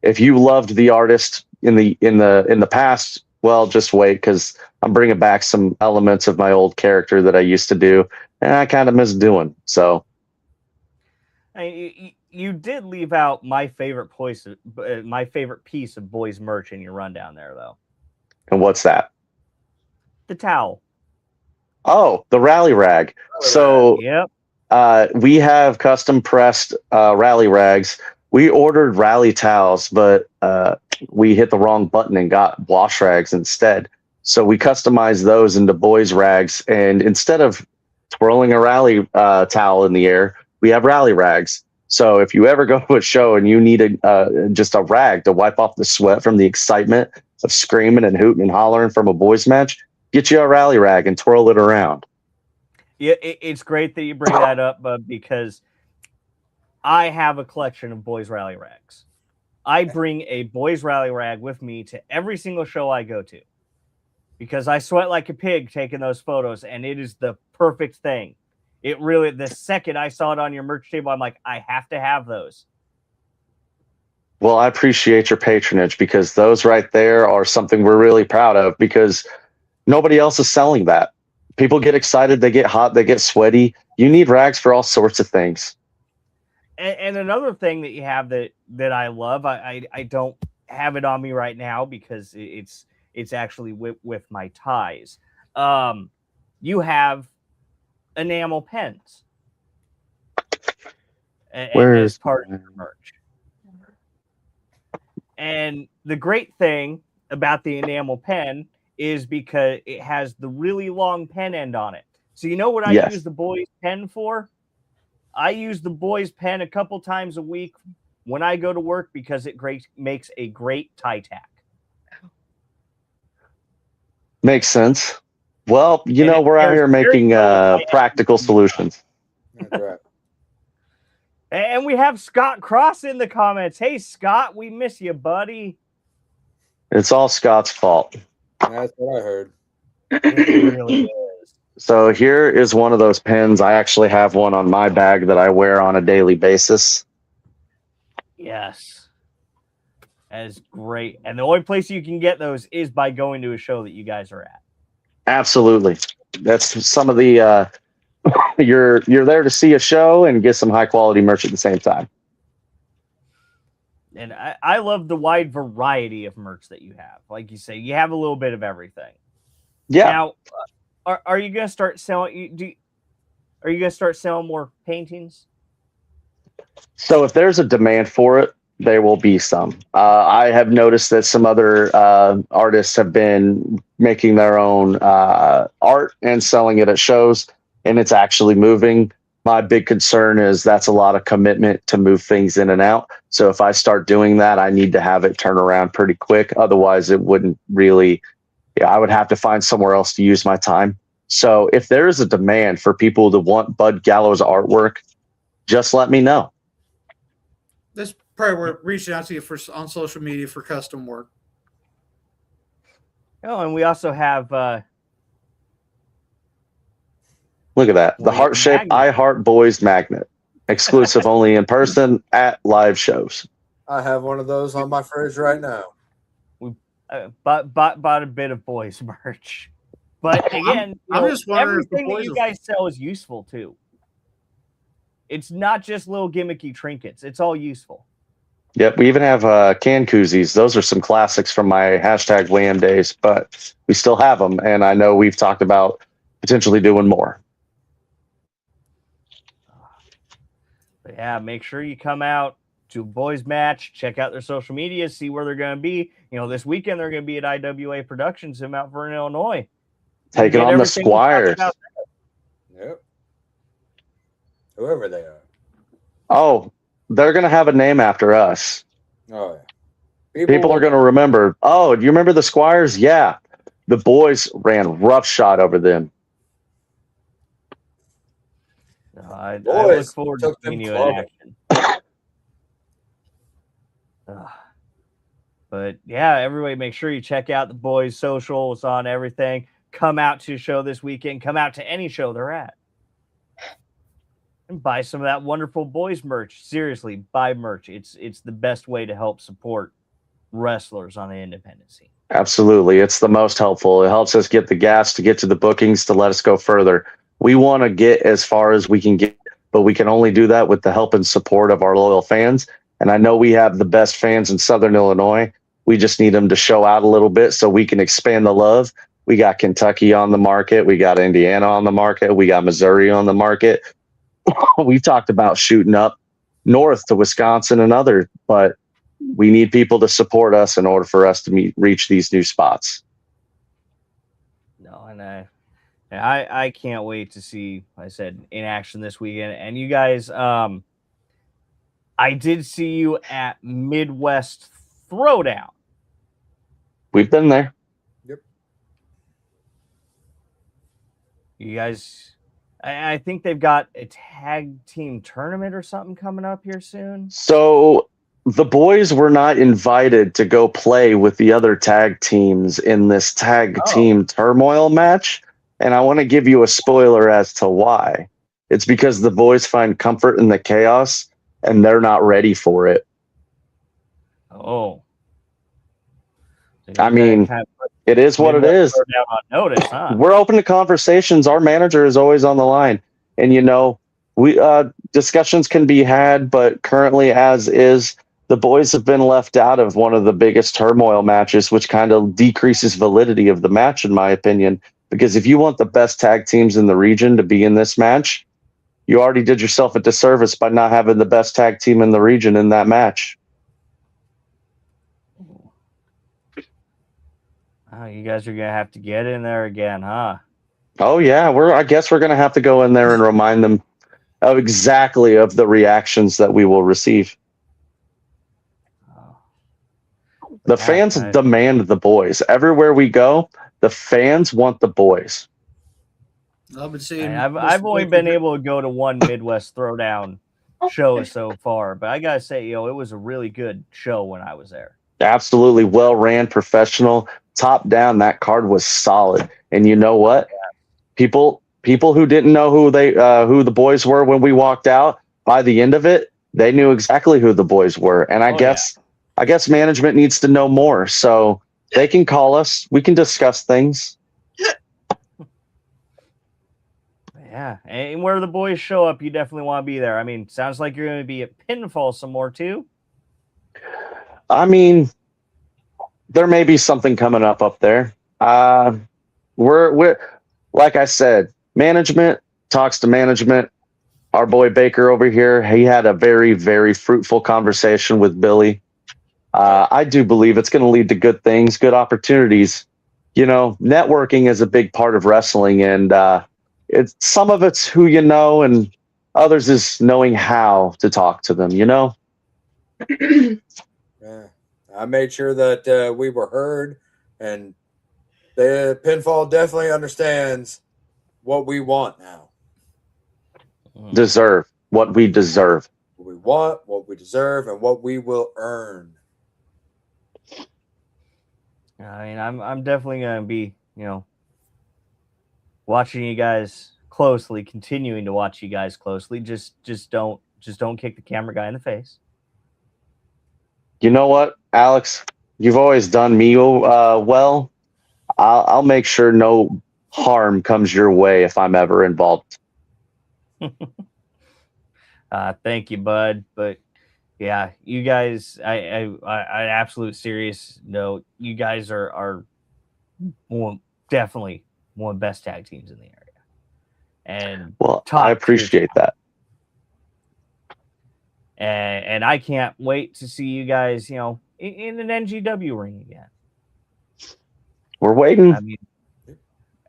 If you loved the artist in the past, well, just wait because I'm bringing back some elements of my old character that I used to do, and I kind of miss doing. So, you did leave out my favorite piece of boys merch in your rundown there, though. And what's that? The towel. Oh, the rally rag. So, yep. We have custom pressed rally rags. We ordered rally towels, but we hit the wrong button and got wash rags instead. So we customized those into boys rags, and instead of twirling a rally towel in the air, we have rally rags. So if you ever go to a show and you need just a rag to wipe off the sweat from the excitement of screaming and hooting and hollering from a boys match, get you a rally rag and twirl it around. Yeah, it's great that you bring that up, because I have a collection of boys rally rags. I bring a boys rally rag with me to every single show I go to because I sweat like a pig taking those photos, and it is the perfect thing. It really, the second I saw it on your merch table, I'm like, I have to have those. Well, I appreciate your patronage because those right there are something we're really proud of because nobody else is selling that. People get excited, they get hot, they get sweaty. You need rags for all sorts of things. And another thing that you have that I love, I don't have it on me right now because it's actually with my ties. You have enamel pens as part of your merch. And the great thing about the enamel pen is because it has the really long pen end on it. So you know what I use the boys pen for? I use the boys pen a couple times a week when I go to work because it makes a great tie tack. Makes sense. Well, you know, we're out here making practical solutions. That's right. And we have Scott Cross in the comments. Hey, Scott, we miss you, buddy. It's all Scott's fault. That's what I heard. It really is. So here is one of those pens. I actually have one on my bag that I wear on a daily basis. Yes. That is great. And the only place you can get those is by going to a show that you guys are at. Absolutely. That's some of the you're there to see a show and get some high quality merch at the same time. And I love the wide variety of merch that you have. Like you say, you have a little bit of everything. Yeah. Now, are you going to start selling? Are you going to start selling more paintings? So if there's a demand for it, there will be some. I have noticed that some other artists have been making their own art and selling it at shows, and it's actually moving. My big concern is that's a lot of commitment to move things in and out. So if I start doing that, I need to have it turn around pretty quick. Otherwise, it wouldn't really. I would have to find somewhere else to use my time. So if there is a demand for people to want Bud Gallows artwork, just let me know. This probably we're reaching out to you on social media for custom work. Oh, and we also have look at that. The heart-shaped I Heart Boys magnet. Exclusive only in person at live shows. I have one of those on my fridge right now. We bought a bit of boys merch. But again, I'm just wondering everything that you guys sell is useful too. It's not just little gimmicky trinkets. It's all useful. Yep, we even have can koozies. Those are some classics from my hashtag Wham days, but we still have them. And I know we've talked about potentially doing more. But yeah, make sure you come out to a boys match, check out their social media, see where they're going to be. You know, this weekend they're going to be at IWA Productions in Mount Vernon, Illinois. Taking on the Squires. Yep. Whoever they are. Oh, they're going to have a name after us. Oh, yeah. People are going to remember. Oh, do you remember the Squires? Yeah. The boys ran roughshod over them. I look forward to seeing you in action. But yeah, everybody make sure you check out the boys' socials on everything. Come out to a show this weekend. Come out to any show they're at. And buy some of that wonderful boys merch. Seriously, buy merch. It's the best way to help support wrestlers on the independent scene. Absolutely. It's the most helpful. It helps us get the gas to get to the bookings to let us go further. We want to get as far as we can get, but we can only do that with the help and support of our loyal fans. And I know we have the best fans in Southern Illinois. We just need them to show out a little bit so we can expand the love. We got Kentucky on the market. We got Indiana on the market. We got Missouri on the market. We talked about shooting up north to Wisconsin and other, but we need people to support us in order for us to reach these new spots. No, and I can't wait to see, like I said, in action this weekend. And you guys, I did see you at Midwest Throwdown. We've been there. Yep. You guys, I think they've got a tag team tournament or something coming up here soon. So the boys were not invited to go play with the other tag teams in this tag team turmoil match. And I want to give you a spoiler as to why. It's because the boys find comfort in the chaos and they're not ready for it. Oh. I mean, it is what it is. Down on notice, huh? We're open to conversations. Our manager is always on the line. And, you know, we discussions can be had, but currently as is, the boys have been left out of one of the biggest turmoil matches, which kind of decreases validity of the match, in my opinion. Because if you want the best tag teams in the region to be in this match, you already did yourself a disservice by not having the best tag team in the region in that match. Oh, you guys are going to have to get in there again, huh? Oh, yeah. I guess we're going to have to go in there and remind them of exactly of the reactions that we will receive. The fans demand the boys. Everywhere we go, the fans want the boys. I've been seeing. I've only been able to go to one Midwest Throwdown show so far, but I gotta say, it was a really good show when I was there. Absolutely well ran, professional, top down. That card was solid. And you know what? People who didn't know who the boys were when we walked out, by the end of it, they knew exactly who the boys were. And I guess management needs to know more. So they can call us. We can discuss things. Yeah, and where the boys show up, you definitely want to be there. I mean, sounds like you're going to be at Pinfall some more too. I mean, there may be something coming up there. We're like I said, management talks to management. Our boy Baker over here, he had a very, very fruitful conversation with Billy. I do believe it's going to lead to good things, good opportunities. You know, networking is a big part of wrestling, and some of it's who you know, and others is knowing how to talk to them. You know. Yeah. I made sure that we were heard, and the Pinfall definitely understands what we want now. Deserve what we deserve. What we want, what we deserve, and what we will earn. I mean, I'm definitely going to be, watching you guys closely, continuing to watch you guys closely. Just don't kick the camera guy in the face. You know what, Alex? You've always done me well. I'll make sure no harm comes your way if I'm ever involved. Thank you, bud. But yeah, you guys, I absolute serious note. You guys are definitely one of the best tag teams in the area. And I appreciate that. And I can't wait to see you guys, in an NGW ring again. We're waiting.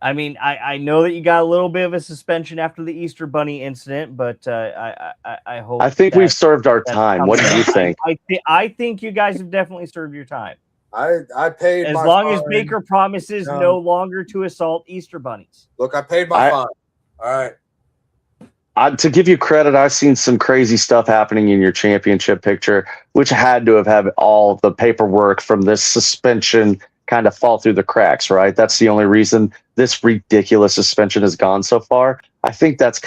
I mean, I know that you got a little bit of a suspension after the Easter Bunny incident, but I hope. I think we've served our time. What do you think? I think you guys have definitely served your time. I paid as my long fine. As Baker promises no longer to assault Easter bunnies. Look, I paid my fine. All right. To give you credit, I've seen some crazy stuff happening in your championship picture, which had to have had all the paperwork from this suspension kind of fall through the cracks, right? That's the only reason this ridiculous suspension has gone so far. I think that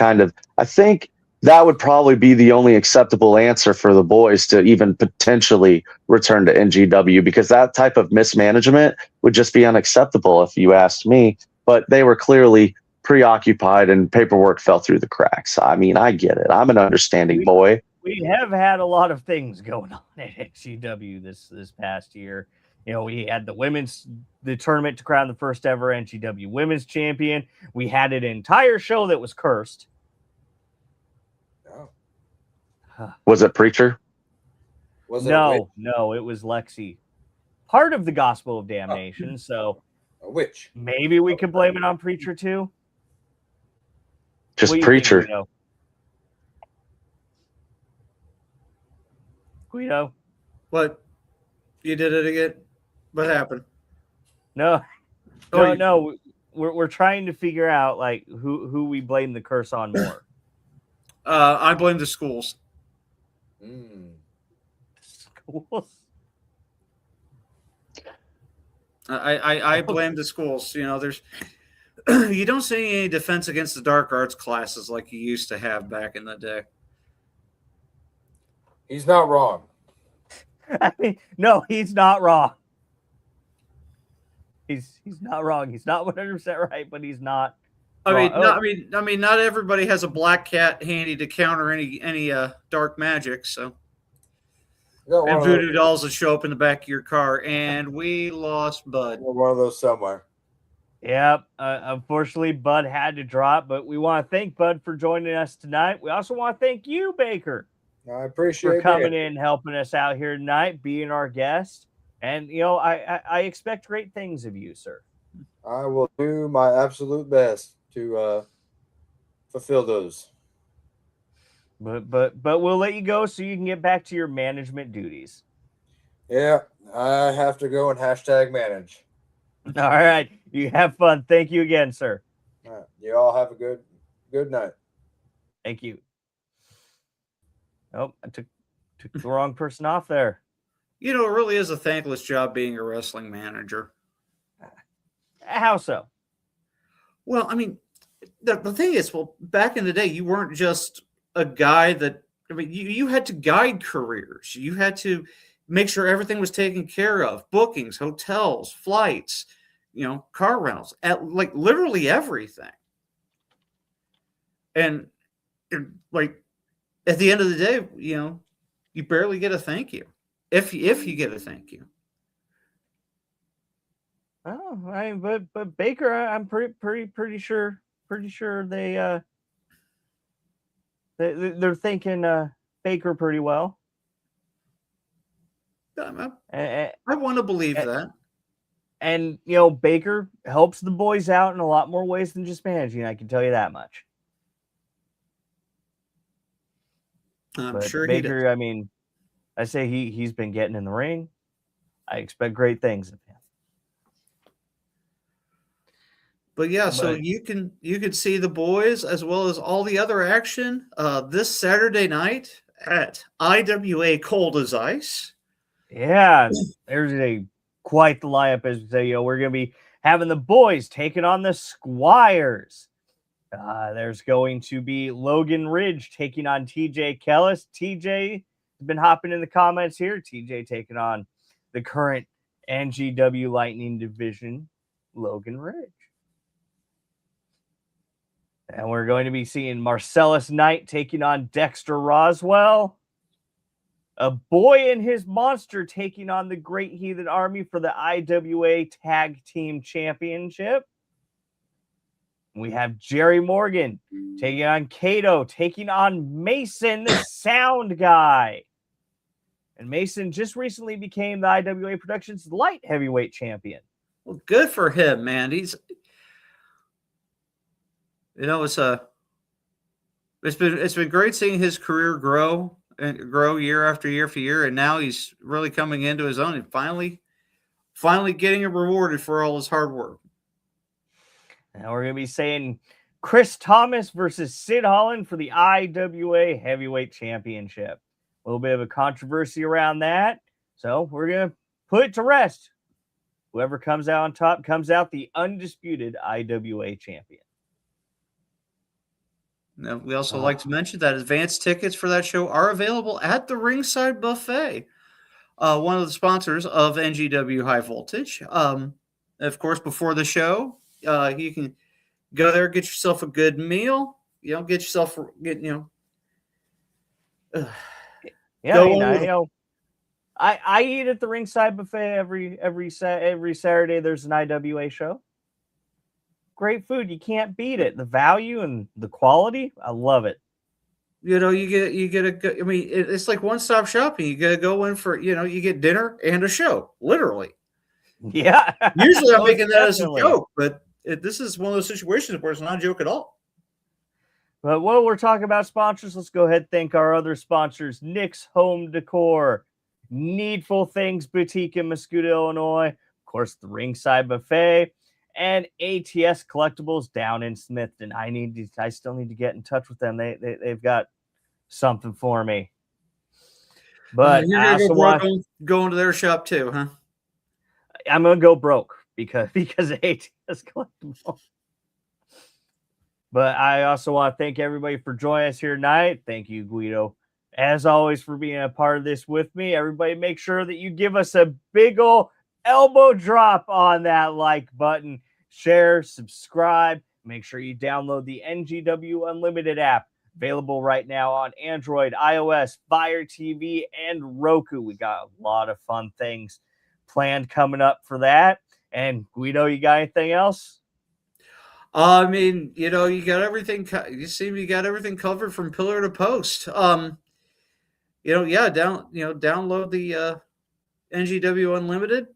would probably be the only acceptable answer for the boys to even potentially return to NGW, because that type of mismanagement would just be unacceptable if you asked me. But they were clearly preoccupied and paperwork fell through the cracks. I mean, I get it. I'm an understanding boy. We have had a lot of things going on at NGW this past year. We had the tournament to crown the first ever NGW Women's Champion. We had an entire show that was cursed. Oh. Was it Preacher? No, it was Lexi. Part of the Gospel of Damnation. So a witch. Maybe we could blame it on Preacher too. Just Preacher. Guido. What? You did it again? What happened? No, Oh, no. We're trying to figure out like who we blame the curse on more. I blame the schools. Schools. I blame the schools. You know, there's you don't see any defense against the dark arts classes like you used to have back in the day. He's not wrong. I mean, no, he's not wrong. He's not wrong. He's not 100% right, but he's not. I mean, not everybody has a black cat handy to counter any dark magic. So, and voodoo dolls that show up in the back of your car, and we lost Bud. One of those somewhere. Yep. Unfortunately, Bud had to drop, but we want to thank Bud for joining us tonight. We also want to thank you, Baker. I appreciate for coming in, helping us out here tonight, being our guest. And, you know, I expect great things of you, sir. I will do my absolute best to fulfill those. But we'll let you go so you can get back to your management duties. Yeah, I have to go and hashtag manage. All right. You have fun. Thank you again, sir. All right. You all have a good night. Thank you. Oh, I took the wrong person off there. You know, it really is a thankless job being a wrestling manager. How so? Well, I mean, the thing is, well, back in the day, you weren't just a guy that, I mean, you had to guide careers. You had to make sure everything was taken care of. Bookings, hotels, flights, you know, car rentals, like literally everything. And like at the end of the day, you know, you barely get a thank you. If you get a thank you. Oh, but Baker, I'm pretty sure they're thinking Baker pretty well. I want to believe that. And you know, Baker helps the boys out in a lot more ways than just managing. I can tell you that much. I'm sure Baker, he does. I mean, I say he's been getting in the ring. I expect great things of him. But yeah, so you can see the boys as well as all the other action this Saturday night at IWA Cold as Ice. Yeah, there's quite the lineup, as we say. You know, we're gonna be having the boys taking on the Squires. There's going to be Logan Ridge taking on TJ Kellis. TJ has been hopping in the comments here. TJ taking on the current NGW Lightning Division, Logan Ridge. And we're going to be seeing Marcellus Knight taking on Dexter Roswell. A boy and his monster taking on the Great Heathen Army for the IWA Tag Team Championship. We have Jerry Morgan taking on Kato, taking on Mason, the sound guy. And Mason just recently became the IWA Productions light heavyweight champion. Well, good for him, man. He's, you know, it's been great seeing his career grow year after year after year, and now he's really coming into his own and finally getting rewarded for all his hard work. And we're going to be saying Chris Thomas versus Sid Holland for the IWA Heavyweight Championship. A little bit of a controversy around that. So we're going to put it to rest. Whoever comes out on top comes out the undisputed IWA champion. Now, we also like to mention that advance tickets for that show are available at the Ringside Buffet, one of the sponsors of NGW High Voltage. Of course, before the show, you can go there, get yourself a good meal. You know, I eat at the Ringside Buffet every Saturday. There's an IWA show. Great food. You can't beat it. The value and the quality. I love it. You know, you get I mean, it's like one-stop shopping. You got to go in for, you know, you get dinner and a show, literally. Yeah. Usually I'm making that as a joke, but this is one of those situations where it's not a joke at all. But while we're talking about sponsors, let's go ahead and thank our other sponsors, Nick's Home Decor, Needful Things Boutique in Muscoda, Illinois, of course, the Ringside Buffet, and ATS Collectibles down in Smithton. I still need to get in touch with them. They've got something for me. But you're I gonna also go into their shop too, huh? I'm gonna go broke because of ATS Collectibles. But I also want to thank everybody for joining us here tonight. Thank you, Guido, as always, for being a part of this with me. Everybody, make sure that you give us a big ol' elbow drop on that like button. Share, subscribe. Make sure you download the NGW Unlimited app, available right now on Android, iOS, Fire TV, and Roku. We got a lot of fun things planned coming up for that. And Guido, you got anything else? I mean, you got everything. You got everything covered from pillar to post. Download the NGW Unlimited.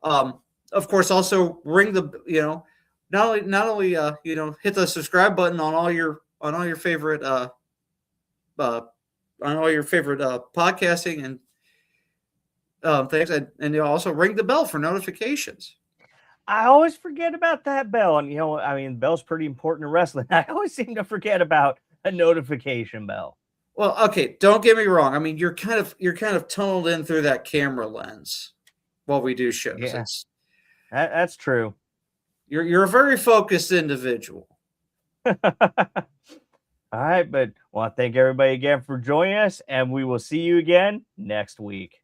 Of course, also ring the not only hit the subscribe button on all your favorite podcasting and things, and you also ring the bell for notifications. I always forget about that bell. And, the bell's pretty important in wrestling. I always seem to forget about a notification bell. Well, okay, don't get me wrong. I mean, you're kind of tunneled in through that camera lens while we do shows. Yeah, that's true. You're a very focused individual. All right, but I want to thank everybody again for joining us, and we will see you again next week.